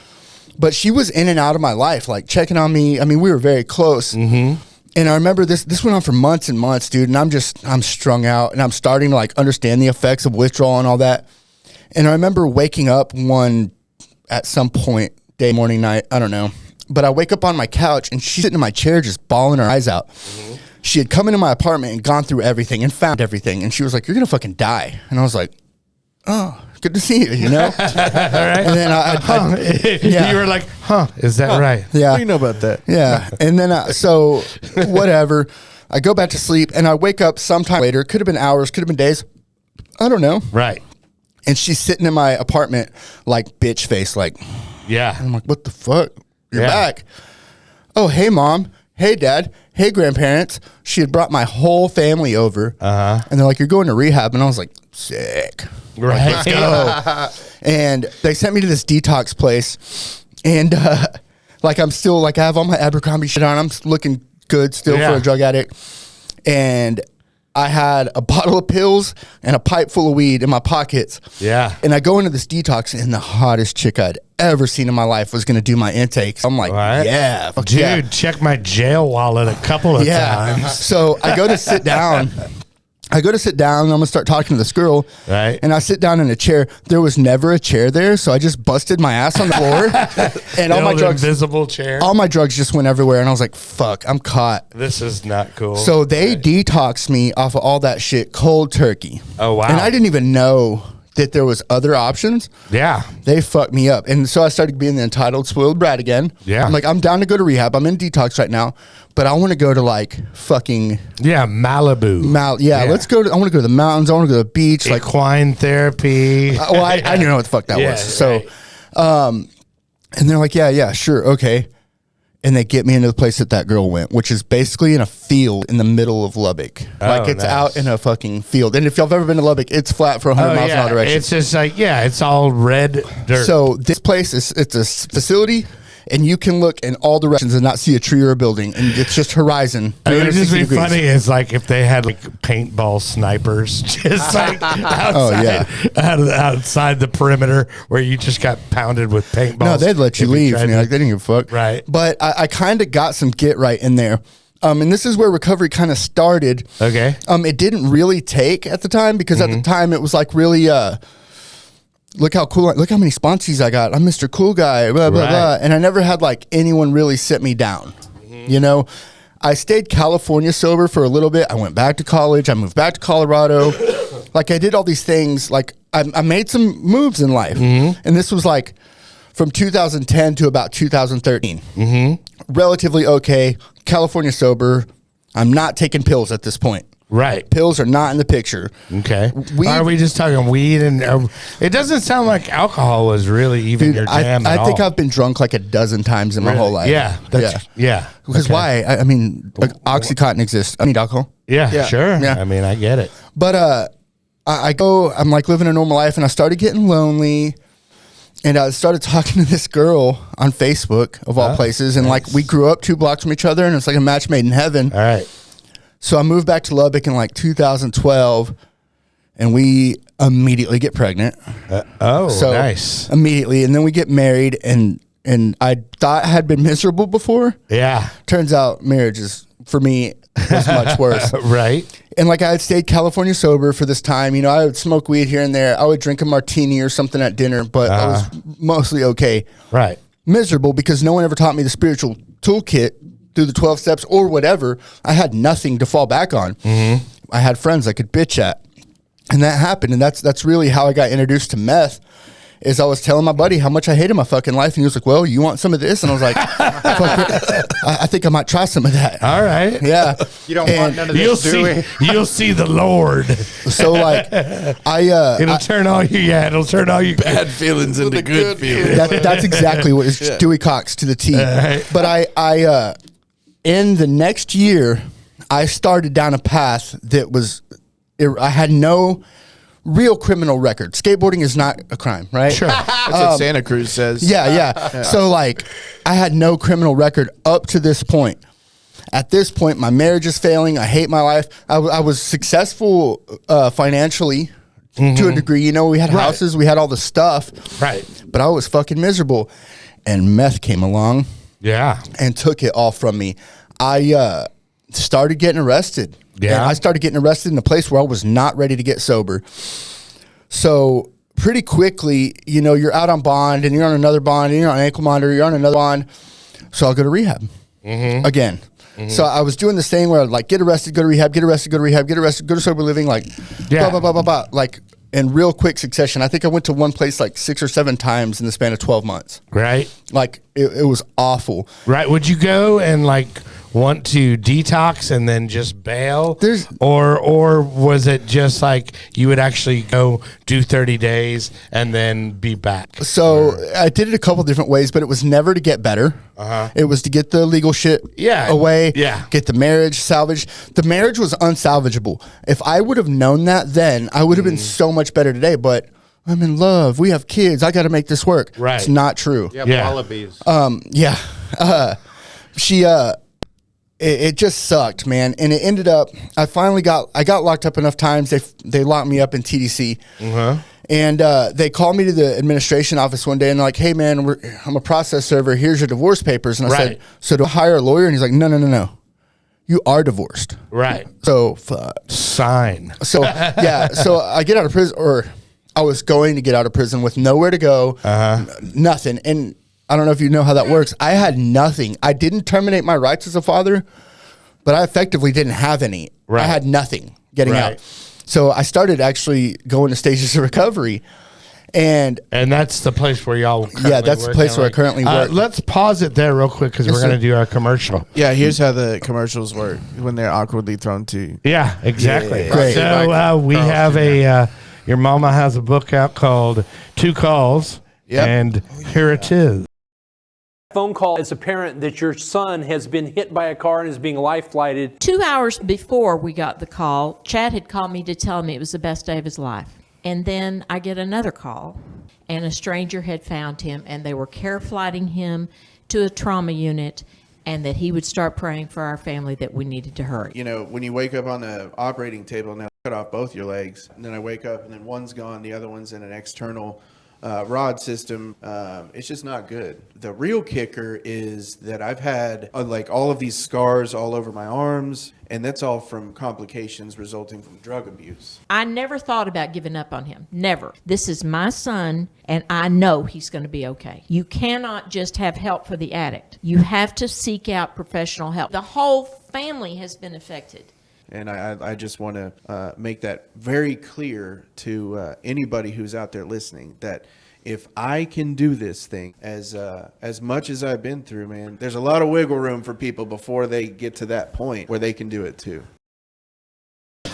But she was in and out of my life, like checking on me. I mean, we were very close. Mm-hmm. And I remember this went on for months and months, dude. And I'm strung out, and I'm starting to like understand the effects of withdrawal and all that. And I remember waking up at some point, day, morning, night, I don't know. But I wake up on my couch, and she's sitting in my chair just bawling her eyes out. Mm-hmm. She had come into my apartment and gone through everything and found everything. And she was like, "You're going to fucking die." And I was like, "Oh, good to see you," you know? All right. And then You were like, "Huh? Is that right?" yeah. What do you know about that? Yeah. And then, so whatever. I go back to sleep, and I wake up sometime later. Could have been hours, could have been days. I don't know. Right. And she's sitting in my apartment like bitch face, like, Yeah. I'm like, "What the fuck? You're Yeah. back." "Oh, hey, Mom. Hey, Dad. Hey, grandparents." She had brought my whole family over. And they're like, "You're going to rehab." And I was like, "Sick." Right. Let's go. And they sent me to this detox place. And like, I'm still like, I have all my Abercrombie shit on. I'm looking good still for a drug addict. And I had a bottle of pills and a pipe full of weed in my pockets. Yeah. And I go into this detox, and the hottest chick I'd ever seen in my life was going to do my intakes. I'm like, Right. yeah, fuck Dude, yeah. check my jail wallet a couple of times. So I go to sit down. And I'm going to start talking to this girl. Right. And I sit down in a chair. There was never a chair there, so I just busted my ass on the floor. And all my drugs, invisible chair. all my drugs just went everywhere. And I was like, fuck, I'm caught. This is not cool. So they detoxed me off of all that shit cold turkey. Oh, wow. And I didn't even know that there was other options. Yeah. They fucked me up. And so I started being the entitled spoiled brat again. Yeah. I'm like, I'm down to go to rehab. I'm in detox right now, but I want to go to like fucking Yeah. Malibu. let's go to, I want to go to the mountains. I want to go to the beach. Like, Equine therapy. well, I didn't know what the fuck that Yeah, was. So, right. and they're like, yeah, sure. Okay. And they get me into the place that girl went, which is basically in a field in the middle of Lubbock. Like, it's nice. out in a fucking field. And if y'all have ever been to Lubbock, it's flat for 100 miles in all directions. It's just like, it's all red dirt. So this place it's a facility, and you can look in all directions and not see a tree or a building, and it's just horizon. it would just 360 be degrees. funny is like if they had like paintball snipers just like outside, outside the perimeter where you just got pounded with paintballs. No, they'd let you if leave. tried And to- like, they didn't give a fuck. Right. But I kind of got some get right in there. And this is where recovery kind of started. Okay. It didn't really take at the time because at the time it was like really, look how cool, look how many sponsees I got. I'm Mr. Cool Guy, blah, blah, Right. blah. And I never had like anyone really sit me down. You know, I stayed California sober for a little bit. I went back to college. I moved back to Colorado. Like, I did all these things. Like, I made some moves in life. And this was like from 2010 to about 2013. Relatively okay. California sober. I'm not taking pills at this point. Right. Pills are not in the picture. Okay. Are we just talking weed? And it doesn't sound like alcohol was really even your jam at all. I think I've been drunk like a dozen times in my whole life. Yeah. Yeah. Because why? I mean, like, Oxycontin exists. I need alcohol. Yeah, sure. Yeah. I mean, I get it. But I'm like living a normal life, and I started getting lonely. And I started talking to this girl on Facebook, of all places. And like, we grew up 2 blocks from each other, and it's like a match made in heaven. All right. So I moved back to Lubbock in like 2012, and we immediately get pregnant. Nice. Immediately. And then we get married, and I thought I had been miserable before. Yeah. Turns out marriage is, for me, was much worse. Right. And like, I had stayed California sober for this time. You know, I would smoke weed here and there. I would drink a martini or something at dinner, but I was mostly okay. Right. Miserable because no one ever taught me the spiritual toolkit through the 12 steps or whatever. I had nothing to fall back on. Mm-hmm. I had friends I could bitch at. And that happened. And that's really how I got introduced to meth. Is I was telling my buddy how much I hated my fucking life, and he was like, "Well, you want some of this?" And I was like, I think I might try some of that. All right. Yeah. You don't want none of this, You'll see the Lord. So like, it'll turn all your Bad feelings into good feelings. That's exactly what is Dewey Cox to the T. But I in the next year, I started down a path that was, I had no real criminal record. Skateboarding is not a crime, right? Sure. That's what Santa Cruz says. Yeah. So like, I had no criminal record up to this point. At this point, my marriage is failing. I hate my life. I was successful financially to a degree. You know, we had houses, we had all the stuff. Right. But I was fucking miserable. And meth came along. Yeah. And took it all from me. I started getting arrested. Yeah. And I started getting arrested in a place where I was not ready to get sober. So pretty quickly, you know, you're out on bond, and you're on another bond, and you're on ankle monitor, you're on another bond. So I'll go to rehab again. Mm-hmm. So I was doing this thing where I'd like get arrested, go to rehab, get arrested, go to rehab, get arrested, go to sober living, like blah, blah, blah, blah, blah. Like in real quick succession. I think I went to one place like 6 or 7 times in the span of 12 months. Right. Like it was awful. Right. Would you go and like want to detox and then just bail? Or was it just like you would actually go do 30 days and then be back? So I did it a couple different ways, but it was never to get better. It was to get the legal shit away. Yeah. Get the marriage salvaged. The marriage was unsalvageable. If I would have known that then, I would have been so much better today. But I'm in love. We have kids. I got to make this work. Right. It's not true. Yeah. Wallabies. It just sucked, man. And it ended up, I got locked up enough times. They locked me up in TDC. And they called me to the administration office one day and they're like, "Hey man, I'm a process server. Here's your divorce papers." And I said, "So do I hire a lawyer?" And he's like, No. You are divorced. Right. So fuck. Sign. So yeah. So I get out of prison, or I was going to get out of prison with nowhere to go, nothing. And I don't know if you know how that works. I had nothing. I didn't terminate my rights as a father, but I effectively didn't have any. Right. I had nothing getting out. So I started actually going to stages of recovery. And that's the place where y'all that's the place where I currently work. Let's pause it there real quick because we're going to do our commercial. Yeah, here's how the commercials work when they're awkwardly thrown to you. Yeah, exactly. Yeah. Great. So we have your mama has a book out called 2 Calls, and here it is. Phone call as a parent that your son has been hit by a car and is being life flighted. 2 hours before we got the call, Chad had called me to tell me it was the best day of his life. And then I get another call, and a stranger had found him, and they were care flighting him to a trauma unit, and that he would start praying for our family that we needed to hurry. You know, when you wake up on the operating table, now cut off both your legs, and then I wake up and then one's gone, the other one's in an external rod system. It's just not good. The real kicker is that I've had like all of these scars all over my arms, and that's all from complications resulting from drug abuse. I never thought about giving up on him. Never. This is my son, and I know he's going to be okay. You cannot just have help for the addict. You have to seek out professional help. The whole family has been affected. And I just want to make that very clear to anybody who's out there listening, that if I can do this thing as much as I've been through, man, there's a lot of wiggle room for people before they get to that point where they can do it too.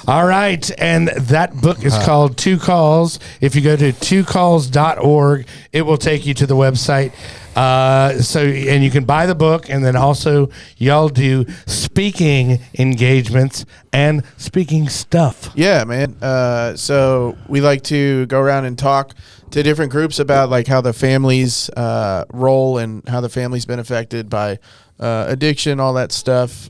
All right, and that book is called Two Calls. If you go to twocalls.org, it will take you to the website. And you can buy the book, and then also y'all do speaking engagements and speaking stuff. Yeah, man. So we like to go around and talk to different groups about like how the family's role and how the family's been affected by addiction, all that stuff.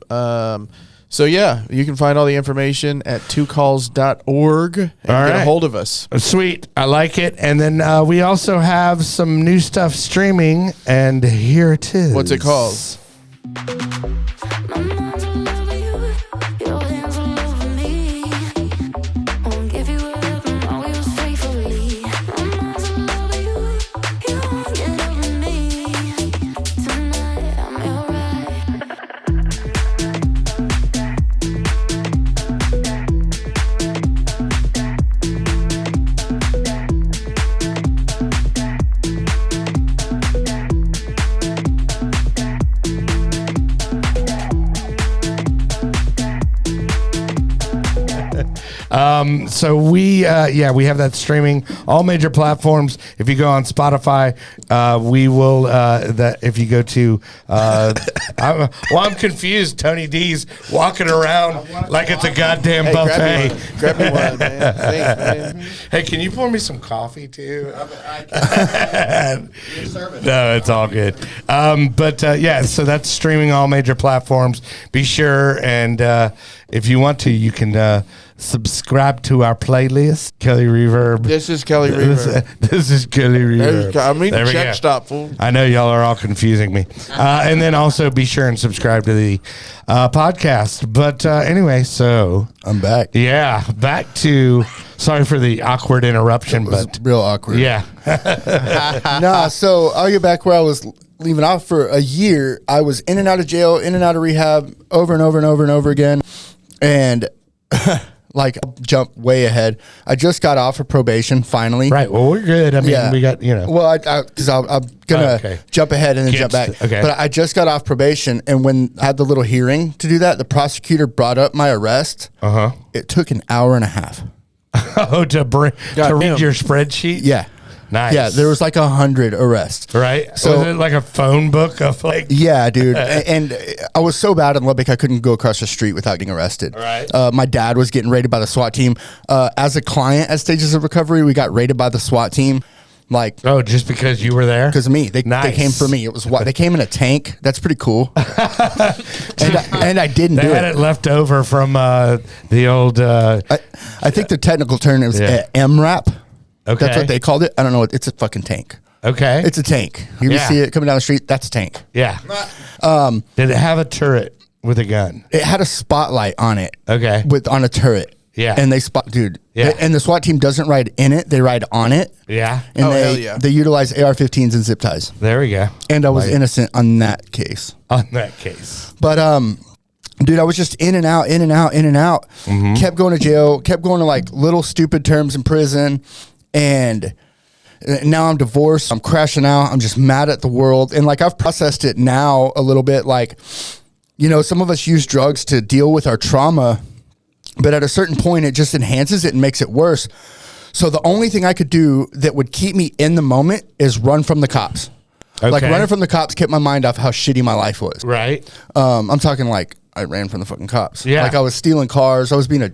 So yeah, you can find all the information at twocalls.org and get a hold of us. Sweet. I like it. And then we also have some new stuff streaming, and here it is. What's it called? So we have that streaming all major platforms. If you go on Spotify, we will that if you go to I'm confused. Tony D's walking around like it's a goddamn buffet. Grab me one, man. Thanks, man. Hey, can you pour me some coffee too? No, it's all good. So that's streaming all major platforms. Be sure and if you want to, you can subscribe to our playlist, Kelly Reverb. This is Kelly Reverb. This is Kelly Reverb. I mean, There we check go. stop, fool. I know y'all are all confusing me. And then also be sure and subscribe to the podcast. But anyway, so I'm back. yeah, back to. Sorry for the awkward interruption, It was but real awkward. yeah. Nah, so I'll get back where I was leaving off. For a year, I was in and out of jail, in and out of rehab, over and over and over and over again. And like, I'll jump way ahead. I just got off of probation finally. Right. Well, we're good. I mean, we got, Well, because I'm gonna jump ahead and then jump back. Okay. But I just got off probation, and when I had the little hearing to do that, the prosecutor brought up my arrest. It took an hour and a half. Oh, to read your spreadsheet? Yeah. Nice. Yeah, there was like 100 arrests. Right? So- was it like a phone book of like... Yeah, dude. And I was so bad in Lubbock, I couldn't go across the street without getting arrested. Right. My dad was getting raided by the SWAT team. As a client at Stages of Recovery, we got raided by the SWAT team. Like, Oh, just because you were there? because of me, they Nice. came for me. It was they came in a tank. That's pretty cool. and I didn't They do had it. it left over from the old... I think the technical term is MRAP. Okay. That's what they called it. I don't know. It's a fucking tank. okay. It's a tank. You Yeah. see it coming down the street. That's a tank. Yeah. Did it have a turret with a gun? It had a spotlight on it. Okay. On a turret. Yeah. And they spot, dude. Yeah. And the SWAT team doesn't ride in it; they ride on it. Yeah. And Oh, they hell yeah. they utilize AR-15s and zip ties. There we go. And I was Like, innocent on that case. on that case. But dude, I was just in and out, in and out, in and out. Mm-hmm. Kept going to jail. Kept going to like little stupid terms in prison, and now I'm divorced. I'm crashing out. I'm just mad at the world, and like I've processed it now a little bit. Like, you know, some of us use drugs to deal with our trauma, but at a certain point, it just enhances it and makes it worse. So the only thing I could do that would keep me in the moment is run from the cops. Like Okay. running from the cops kept my mind off how shitty my life was. Right. I'm talking like I ran from the fucking cops. Yeah. Like I was stealing cars. I was being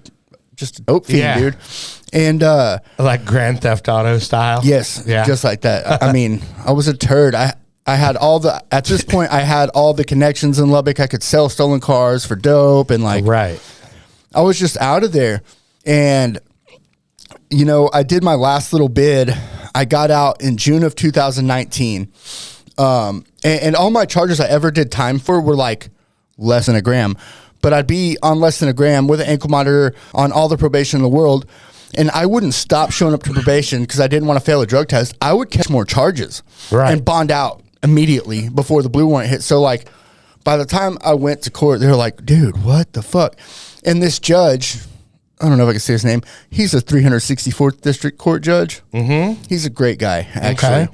just a dope fiend, Yeah. dude. And Like Grand Theft Auto style? yes, Yeah. just like that. I mean, I was a turd. I had at this point, I had all the connections in Lubbock. I could sell stolen cars for dope, and like, Right. I was just out of there. And, you know, I did my last little bid. I got out in June of 2019. And all my charges I ever did time for were like less than a gram. But I'd be on less than a gram with an ankle monitor on all the probation in the world. And I wouldn't stop showing up to probation because I didn't want to fail a drug test. I would catch more charges Right. and bond out immediately before the blue warrant hit. So like by the time I went to court, they were like, dude, what the fuck? And this judge, I don't know if I can say his name. He's a 364th district court judge. Mm-hmm. He's a great guy, actually.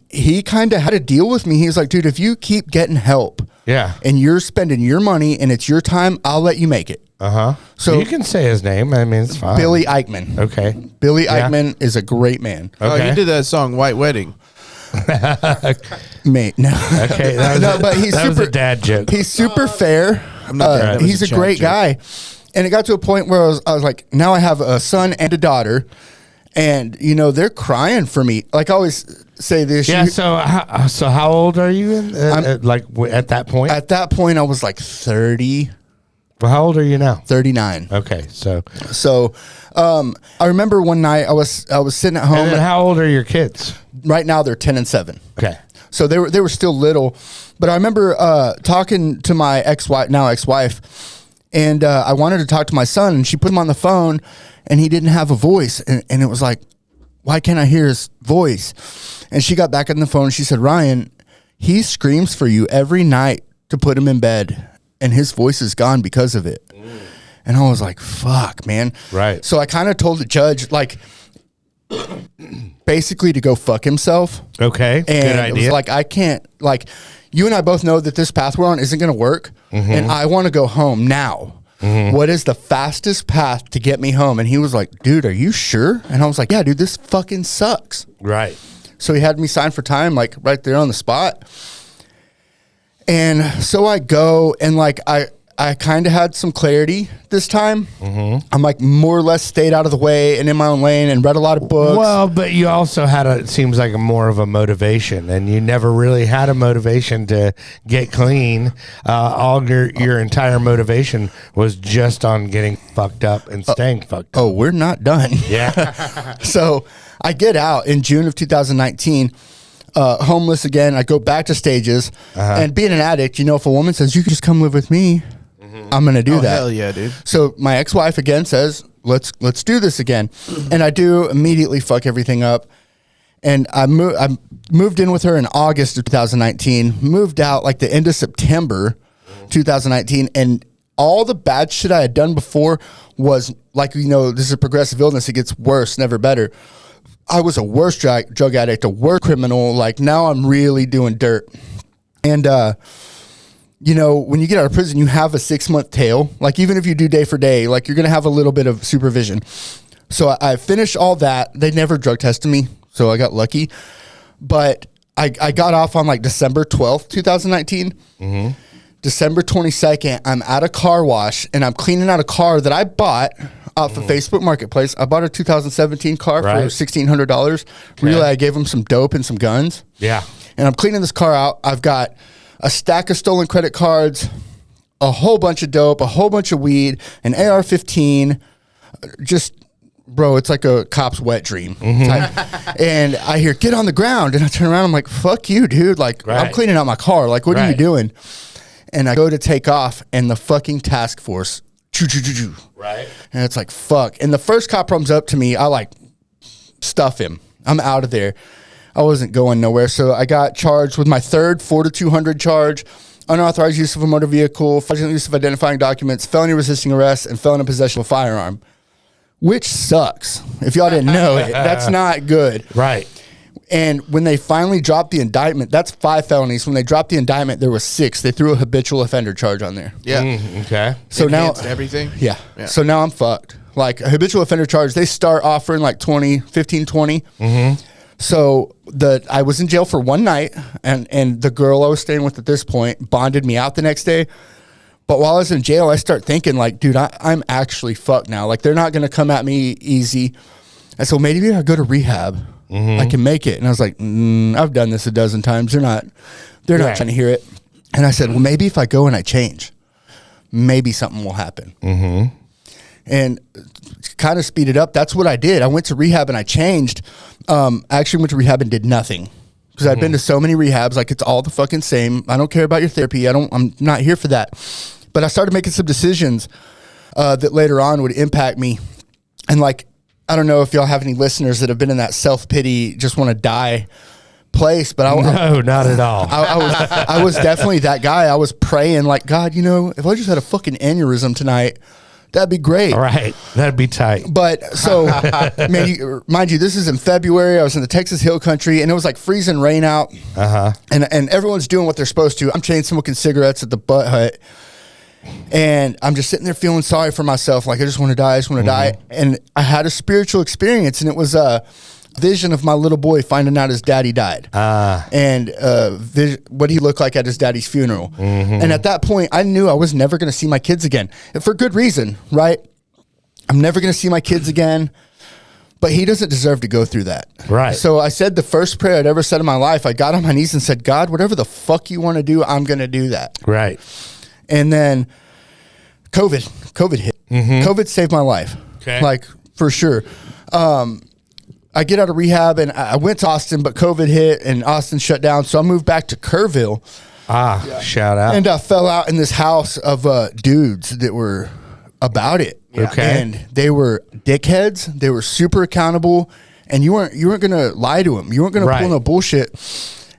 He kind of had to deal with me. He was like, dude, if you keep getting help Yeah. and you're spending your money and it's your time, I'll let you make it. So you can say his name. I mean, it's fine. Billy Eichmann. Okay. Billy Yeah. Eichmann is a great man. Oh, Okay. he did that song "White Wedding." Mate, no. Okay. That was, No, but he's that was super- a dad joke. He's super fair. not that was He's a a chat great joke. guy. And it got to a point where I was like, now I have a son and a daughter. And, you know, they're crying for me. Like I always say this. Yeah. So how old are you in? At that point? At that point, I was like 30, Well, how old are you now? 39. Okay. So, So I remember one night I was sitting at home. and then how old are your kids? Right now they're 10 and 7. Okay. So they were still little, but I remember talking to my ex-wife, and I wanted to talk to my son, and she put him on the phone, and he didn't have a voice, and it was like, why can't I hear his voice? And she got back on the phone, and she said, Ryan, he screams for you every night to put him in bed, and his voice is gone because of it. And I was like, fuck, man. Right. So I kind of told the judge, like, basically to go fuck himself. Okay. And Good it idea. was like, I can't, like, you and I both know that this path we're on isn't going to work. And I want to go home now. What is the fastest path to get me home? And he was like, dude, are you sure? And I was like, yeah, dude, this fucking sucks. right. So he had me sign for time, like right there on the spot. And so I go, and like, I kind of had some clarity this time. I'm like more or less stayed out of the way and in my own lane and read a lot of books. Well, but you also had it seems like more of a motivation, and you never really had a motivation to get clean. All your entire motivation was just on getting fucked up and staying fucked up. Oh, we're not done. Yeah. So I get out in June of 2019, homeless again. I go back to Stages, and being an addict, you know, if a woman says, you can just come live with me, I'm going to do that. Hell yeah, dude. So my ex-wife again says, let's do this again. And I do immediately fuck everything up. And I moved in with her in August of 2019, moved out like the end of September 2019. And all the bad shit I had done before was like, you know, this is a progressive illness. It gets worse, never better. I was a worse drug addict, a worse criminal. Like now I'm really doing dirt. And, you know, when you get out of prison, you have a 6-month tail. Like even if you do day for day, like you're going to have a little bit of supervision. So I finished all that. They never drug tested me, so I got lucky. But I got off on like December 12th, 2019. December 22nd, I'm at a car wash, and I'm cleaning out a car that I bought off of Facebook Marketplace. I bought a 2017 car for $1,600. Really, I gave them some dope and some guns. Yeah. And I'm cleaning this car out. I've got a stack of stolen credit cards, a whole bunch of dope, a whole bunch of weed, an AR-15. Just, bro, it's like a cop's wet dream. And I hear, get on the ground. And I turn around. I'm like, fuck you, dude. Like, I'm cleaning out my car. Like, what are you doing? And I go to take off, and the fucking task force, choo-choo-choo-choo. Right. And it's like, fuck. And the first cop comes up to me. I like stuff him. I'm out of there. I wasn't going nowhere. So I got charged with my third 4-200 charge, unauthorized use of a motor vehicle, fraudulent use of identifying documents, felony resisting arrest, and felon in possession of a firearm, which sucks. If y'all didn't know it, that's not good. Right. And when they finally dropped the indictment, that's 5 felonies. When they dropped the indictment, there was 6. They threw a habitual offender charge on there. Yeah. Okay. So Enhanced now everything. Yeah. So now I'm fucked. Like a habitual offender charge, they start offering like 15, 20. So I was in jail for one night, and the girl I was staying with at this point bonded me out the next day. But while I was in jail, I start thinking like, dude, I'm actually fucked now. Like they're not going to come at me easy. And so maybe I go to rehab. I can make it. And I was like, I've done this a dozen times. They're not trying to hear it. And I said, well, maybe if I go and I change, maybe something will happen. And kind of speed it up. That's what I did. I went to rehab and I changed. I actually went to rehab and did nothing because I've been to so many rehabs. Like it's all the fucking same. I don't care about your therapy. I'm not here for that. But I started making some decisions that later on would impact me. And like, I don't know if y'all have any listeners that have been in that self-pity, just want to die place, but No, not at all. I was definitely that guy. I was praying like, God, you know, if I just had a fucking aneurysm tonight, that'd be great. Right. That'd be tight. But so, man, mind you, this is in February. I was in the Texas Hill Country, and it was like freezing rain out. And everyone's doing what they're supposed to. I'm chain smoking cigarettes at the Butt Hut. And I'm just sitting there feeling sorry for myself. Like, I just want to die. I just want to die. And I had a spiritual experience, and it was a vision of my little boy finding out his daddy died. And what he looked like at his daddy's funeral. And at that point, I knew I was never going to see my kids again. And for good reason, right? I'm never going to see my kids again. But he doesn't deserve to go through that. Right. So I said the first prayer I'd ever said in my life. I got on my knees and said, God, whatever the fuck you want to do, I'm going to do that. Right. And then COVID hit. COVID saved my life. Okay. Like, for sure. I get out of rehab and I went to Austin, but COVID hit and Austin shut down. So I moved back to Kerrville. Shout out. And I fell out in this house of dudes that were about it. Okay. And they were dickheads. They were super accountable, and you weren't going to lie to them. You weren't going to pull no bullshit.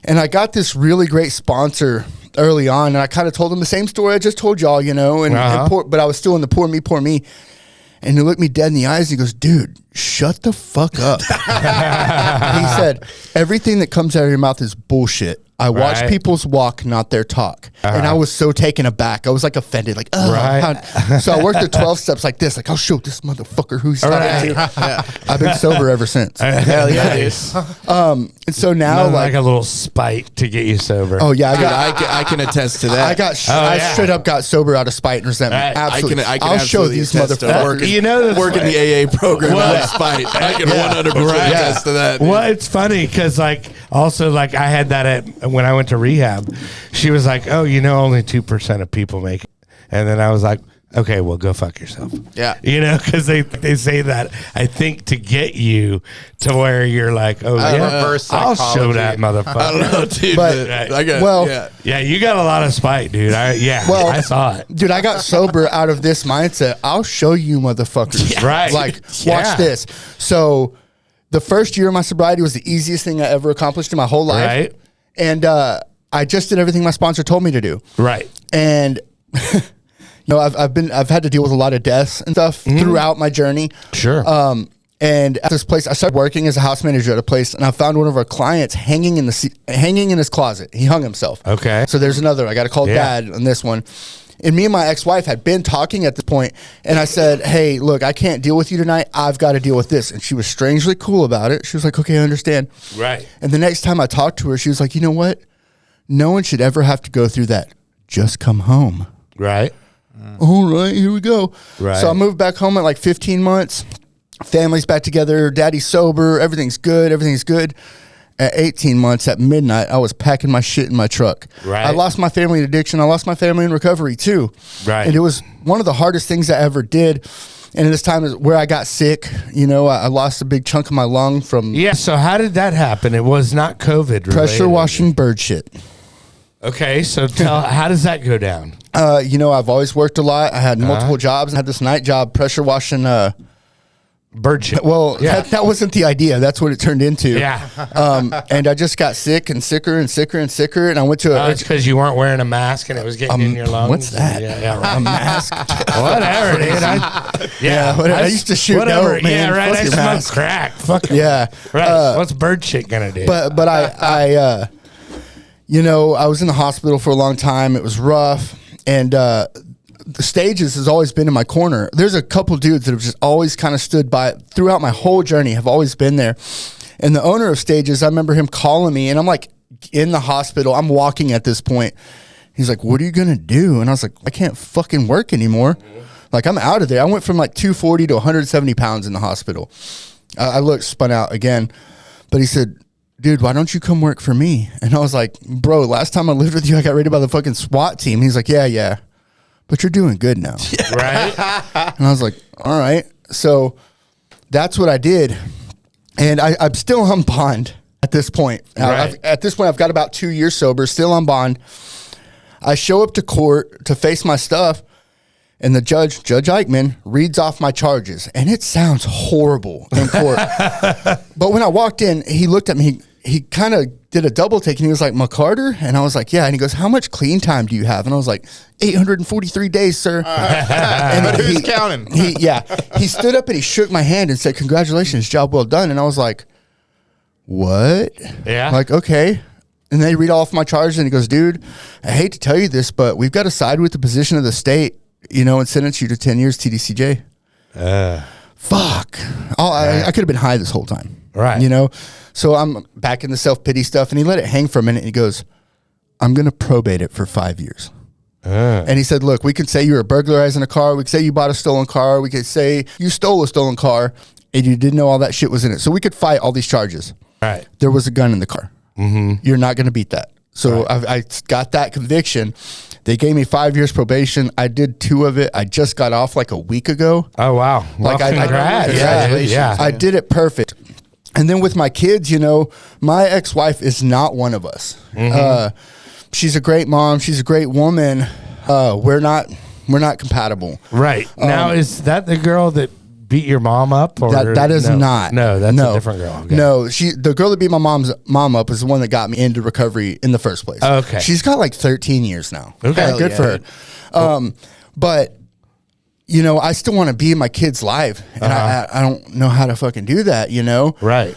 And I got this really great sponsor early on, and I kind of told them the same story I just told y'all, you know, but I was still in the poor me. And he looked me dead in the eyes and he goes, dude, shut the fuck up. He said, everything that comes out of your mouth is bullshit. I watch people's walk, not their talk. And I was so taken aback. I was like offended, like, oh. So I worked the 12 steps like this, like, I'll show this motherfucker who he's talking to. I've been sober ever since. Hell yeah, dude. And so now, like a little spite to get you sober. Oh yeah, I can attest to that. I straight up got sober out of spite and resentment. Absolutely. I can I'll show these motherfuckers. You know, working the AA program out of spite. I can 100% attest to that. Dude. Well, it's funny because, like, also, like, I had that when I went to rehab. She was like, "Oh, you know, only 2% of people make it," and then I was like, "Okay, well, go fuck yourself." Yeah, you know, because they say that, I think, to get you to where you're like, "Oh yeah, I'll show that motherfucker." I don't know, dude. But I got yeah, you got a lot of spite, dude. I saw it, dude. I got sober out of this mindset. I'll show you, motherfuckers. Right, like watch this. So the first year of my sobriety was the easiest thing I ever accomplished in my whole life. Right. And I just did everything my sponsor told me to do. Right. And you know, I've had to deal with a lot of deaths and stuff throughout my journey. Sure. And at this place, I started working as a house manager at a place, and I found one of our clients hanging in his closet. He hung himself. Okay. So there's another. I got to call Dad on this one. And me and my ex-wife had been talking at this point, and I said, hey, look, I can't deal with you tonight. I've got to deal with this. And she was strangely cool about it. She was like, okay, I understand. Right. And the next time I talked to her, she was like, you know what? No one should ever have to go through that. Just come home. Right. All right, here we go. Right. So I moved back home at like 15 months. Family's back together. Daddy's sober. Everything's good. At 18 months at midnight, I was packing my shit in my truck. Right. I lost my family in addiction. I lost my family in recovery too. Right. And it was one of the hardest things I ever did. And this time is where I got sick. You know, I lost a big chunk of my lung from So how did that happen? It was not COVID related. pressure washing bird shit. Okay, so how does that go down? You know, I've always worked a lot. I had multiple jobs. I had this night job, pressure washing. Bird shit. Well, that wasn't the idea. That's what it turned into. Yeah. And I just got sick and sicker and sicker and sicker. And I went to it's because you weren't wearing a mask and it was getting in your lungs. What's that? Yeah, a mask. Whatever, dude. I used to shoot dope, man. Yeah, right. Fuck I your smoke mask. crack. Fuck it. Yeah. Right. What's bird shit gonna do? But I you know, I was in the hospital for a long time. It was rough. And the Stages has always been in my corner. There's a couple dudes that have just always kind of stood by throughout my whole journey, have always been there. And the owner of Stages, I remember him calling me, and I'm like in the hospital. I'm walking at this point. He's like, what are you going to do? And I was like, I can't fucking work anymore. Like, I'm out of there. I went from like 240 to 170 pounds in the hospital. I spun out again. But he said, dude, why don't you come work for me? And I was like, bro, last time I lived with you, I got raided by the fucking SWAT team. He's like, yeah. But you're doing good now. Right. And I was like, all right. So that's what I did. And I'm still on bond at this point. Right. At this point, I've got about 2 years sober, still on bond. I show up to court to face my stuff, and the Judge Eichmann, reads off my charges. And it sounds horrible in court. But when I walked in, he looked at me. He kind of did a double take, and he was like, McCarter? And I was like, yeah. And he goes, how much clean time do you have? And I was like, 843 days, sir. But who's counting? He stood up and he shook my hand and said, congratulations, job well done. And I was like, what? Yeah. Like, okay. And they read off my charges, and he goes, dude, I hate to tell you this, but we've got to side with the position of the state, and sentence you to 10 years TDCJ. Fuck. I could have been high this whole time. Right. So I'm back in the self-pity stuff, and he let it hang for a minute, and he goes, I'm going to probate it for 5 years. And he said, look, we could say you were burglarizing a car. We could say you bought a stolen car. We could say you stole a stolen car, and you didn't know all that shit was in it. So we could fight all these charges. Right. There was a gun in the car. You're not going to beat that. So I got that conviction. They gave me 5 years probation. I did 2 of it. I just got off like a week ago. Oh, wow. Well, congrats. Yeah. I did it perfect. And then with my kids, my ex-wife is not one of us. She's a great mom. She's a great woman. We're not compatible. Right. Now, is that the girl that beat your mom up? Or that is not. No, that's a different girl. Okay. No, the girl that beat my mom's mom up is the one that got me into recovery in the first place. Okay. She's got like 13 years now. Okay. Good for her. But I still want to be in my kid's life, and I don't know how to fucking do that, Right.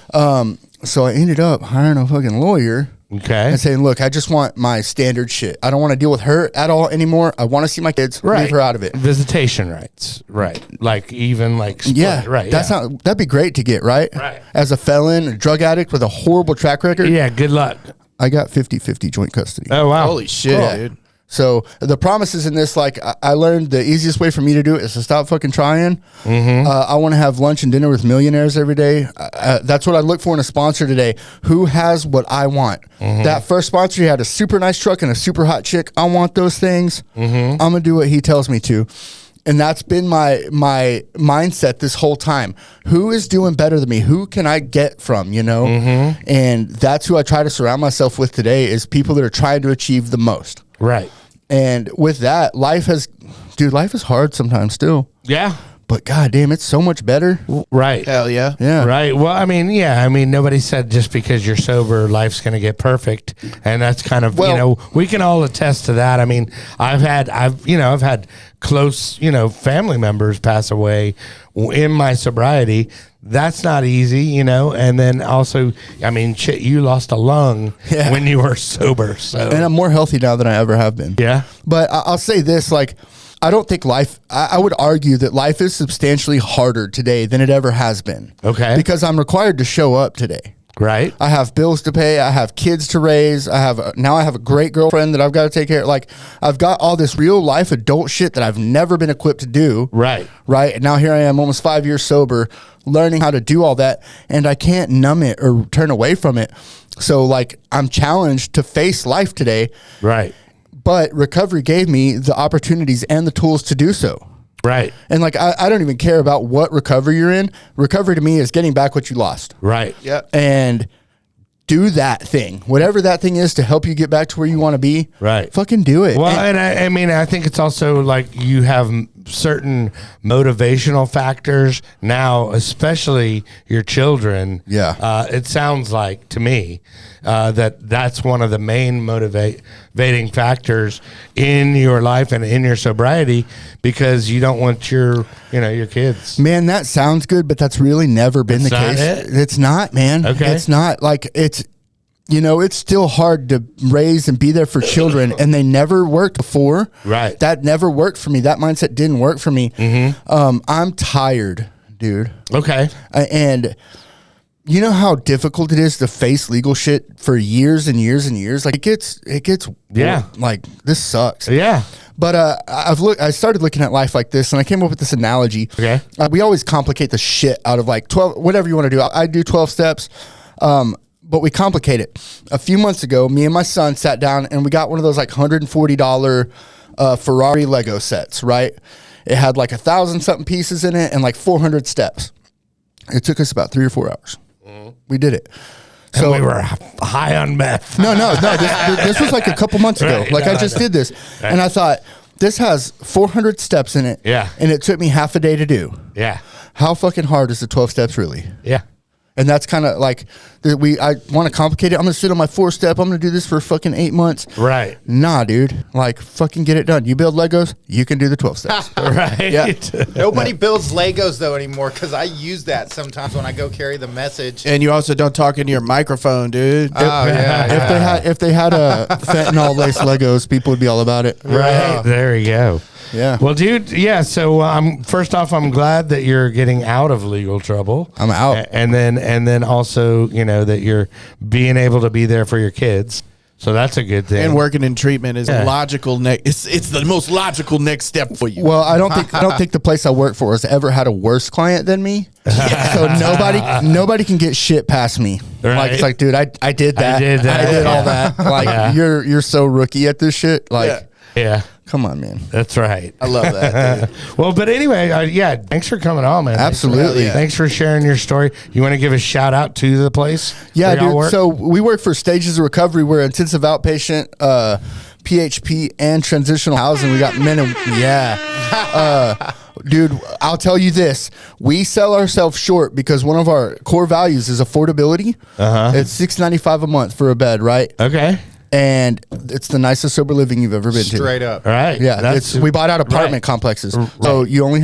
So I ended up hiring a fucking lawyer. Okay. And saying, look, I just want my standard shit. I don't want to deal with her at all anymore. I want to see my kids. Right. Leave her out of it. Visitation rights. Right. Split. Yeah. Right. That'd be great to get, right? Right. As a felon, a drug addict with a horrible track record. Yeah. Good luck. I got 50-50 joint custody. Oh, wow. Holy shit, dude. So the promises in this, like I learned the easiest way for me to do it is to stop fucking trying. I want to have lunch and dinner with millionaires every day. That's what I look for in a sponsor today. Who has what I want? That first sponsor, he had a super nice truck and a super hot chick. I want those things. I'm going to do what he tells me to. And that's been my mindset this whole time. Who is doing better than me? Who can I get from, And that's who I try to surround myself with today is people that are trying to achieve the most. Right. And with that, life is hard sometimes still. Yeah. But goddamn, it's so much better. Right. Hell yeah. Yeah. Right. Well, nobody said just because you're sober, life's going to get perfect. And that's kind of, we can all attest to that. I've had close, family members pass away in my sobriety. That's not easy, and then also, shit, you lost a lung when you were sober. So, And I'm more healthy now than I ever have been. yeah. But I'll say this, I don't think I would argue that life is substantially harder today than it ever has been. Okay. Because I'm required to show up today. Right. I have bills to pay. I have kids to raise. Now I have a great girlfriend that I've got to take care of. I've got all this real life adult shit that I've never been equipped to do. Right. Right. And now here I am almost 5 years sober, learning how to do all that. And I can't numb it or turn away from it. So I'm challenged to face life today. Right. But recovery gave me the opportunities and the tools to do so. Right. And I don't even care about what recovery you're in. Recovery to me is getting back what you lost. Right. Yeah. And do that thing, whatever that thing is to help you get back to where you want to be. Right. Fucking do it. Well, and I think it's also you have certain motivational factors now, especially your children. Yeah. It sounds like to me that's one of the main motivating factors in your life and in your sobriety, because you don't want your kids. Man, that sounds good, but that's really never been the not case. it? It's not, man. Okay. It's not it's still hard to raise and be there for children, and they never worked before. Right. That never worked for me. That mindset didn't work for me. I'm tired, dude. Okay. And you know how difficult it is to face legal shit for years and years and years? It gets Yeah. This sucks. Yeah. But I started looking at life like this, and I came up with this analogy. Okay. We always complicate the shit out of 12, whatever you want to do. I do 12 steps, but we complicate it. A few months ago, me and my son sat down, and we got one of those $140 Ferrari Lego sets, right? It had 1,000 something pieces in it and 400 steps. It took us about 3 or 4 hours. We did it. So we were high on meth. No. This was a couple months ago. Right. I just did this. Right. And I thought, this has 400 steps in it. Yeah. And it took me half a day to do. Yeah. How fucking hard is the 12 steps really? Yeah. And that's kind of like I want to complicate it. I'm gonna sit on my 4-step. I'm gonna do this for fucking 8 months. Right. Nah, dude. Like, fucking get it done. You build Legos, you can do the 12 steps. Right. Yeah. Nobody builds Legos though anymore because I use that sometimes when I go carry the message. And you also don't talk into your microphone, dude. Oh yeah. If they had a fentanyl laced Legos, people would be all about it. Right. There you go. Yeah. Well, dude, yeah. So first off, I'm glad that you're getting out of legal trouble. I'm out. And then also, that you're being able to be there for your kids. So that's a good thing. And working in treatment is a logical next. It's the most logical next step for you. Well, I don't think the place I work for has ever had a worse client than me. So nobody can get shit past me. Right. Like, it's like, dude, I did that. I did that. I did all that. Like, Yeah. you're so rookie at this shit. Like, Yeah. come on, man. That's right. I love that, dude. Well, but anyway, thanks for coming on, man. Absolutely. Thanks for sharing your story. You want to give a shout out to the place? Yeah, where y'all dude. work? So we work for Stages of Recovery. We're intensive outpatient, PHP, and transitional housing. We got men and dude, I'll tell you this: we sell ourselves short because one of our core values is affordability. It's $6.95 a month for a bed, right? Okay. And it's the nicest sober living you've ever been to. Straight up. All right. Yeah, we bought out apartment complexes. So you only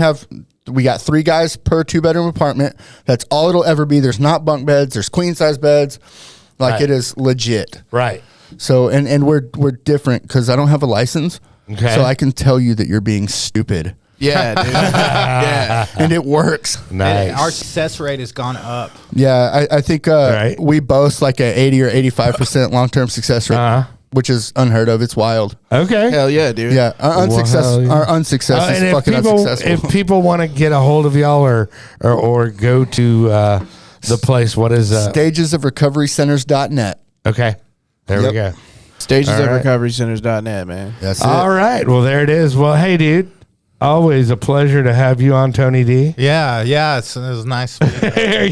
we got 3 guys per 2-bedroom apartment. That's all it'll ever be. There's not bunk beds. There's queen size beds. Like, Right. it is legit. Right. So, and we're different because I don't have a license. Okay. So I can tell you that you're being stupid. Yeah, dude. Yeah. And it works. Nice. Our success rate has gone up. Yeah, I think Right. we boast like a 80 or 85% long-term success rate, which is unheard of. It's wild. Okay. Hell yeah, dude. Yeah, our Well, yeah. unsuccess And is fucking unsuccessful. if people want to get a hold of y'all or go to the place, what is Stagesofrecoverycenters.net. Okay. There we go. Stages All of right. recoverycenters.net, man. That's it. All right. Well, there it is. Well, hey, dude. Always a pleasure to have you on, Tony D. Yeah, it was nice. I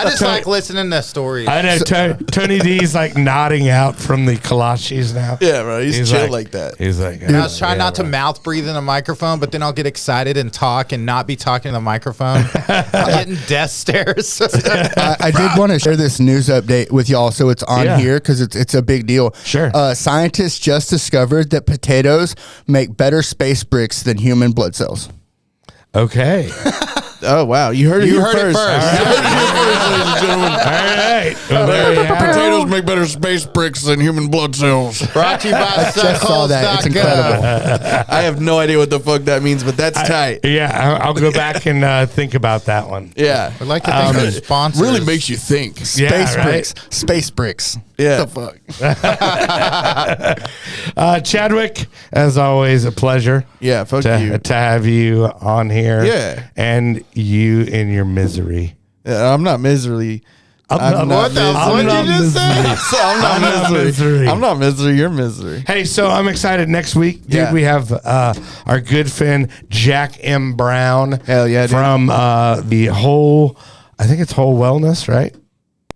just like listening to stories. I know Tony D's like nodding out from the kalaches now. Yeah, bro. He's chill like that. He's like, I was trying not to mouth breathe in the microphone, but then I'll get excited and talk and not be talking to the microphone. I'm getting death stares. I did want to share this news update with y'all, so it's on here because it's a big deal. Sure. Scientists just discovered that potatoes make better space bricks than human blood cells. Okay. Oh, wow. You heard it here first. All right. Well, there you have it. Potatoes make better space bricks than human blood cells. Brought to you by Just saw that. It's incredible. I have no idea what the fuck that means, but that's tight. Yeah, I'll go back and think about that one. Yeah. I'd like to thank our sponsors. Really makes you think. Space right? bricks. Space bricks. Yeah. What the fuck? Chadwick, as always, a pleasure. Yeah, fuck you. To have you on here. Yeah. And you in your misery. Yeah, I'm not miserly. I'm not misery. I'm not misery. You're misery. Hey, so I'm excited. Next week, dude, Yeah. we have our good friend Jack M. Brown. Hell yeah, dude. From the whole, I think it's Whole Wellness, right?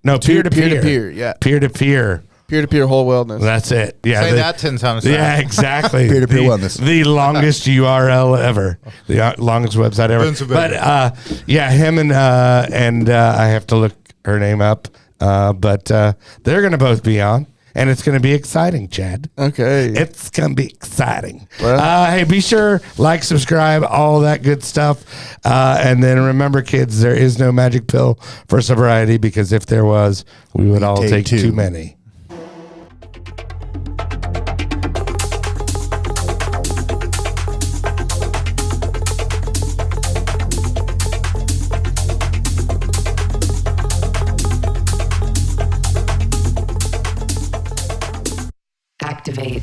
No, peer-to-peer. Peer-to-peer, yeah. Peer-to-peer. Peer-to-peer whole wellness. That's it. Yeah. Say that 10 times. Yeah, exactly. Peer-to-peer The- wellness. The longest URL ever. The longest website ever. But yeah, him and I have to look her name up. But they're going to both be on. And it's going to be exciting, Chad. Okay. It's going to be exciting. Well. Hey, be sure, like, subscribe, all that good stuff. And then remember, kids, there is no magic pill for sobriety, because if there was, we would all take too many. Activate.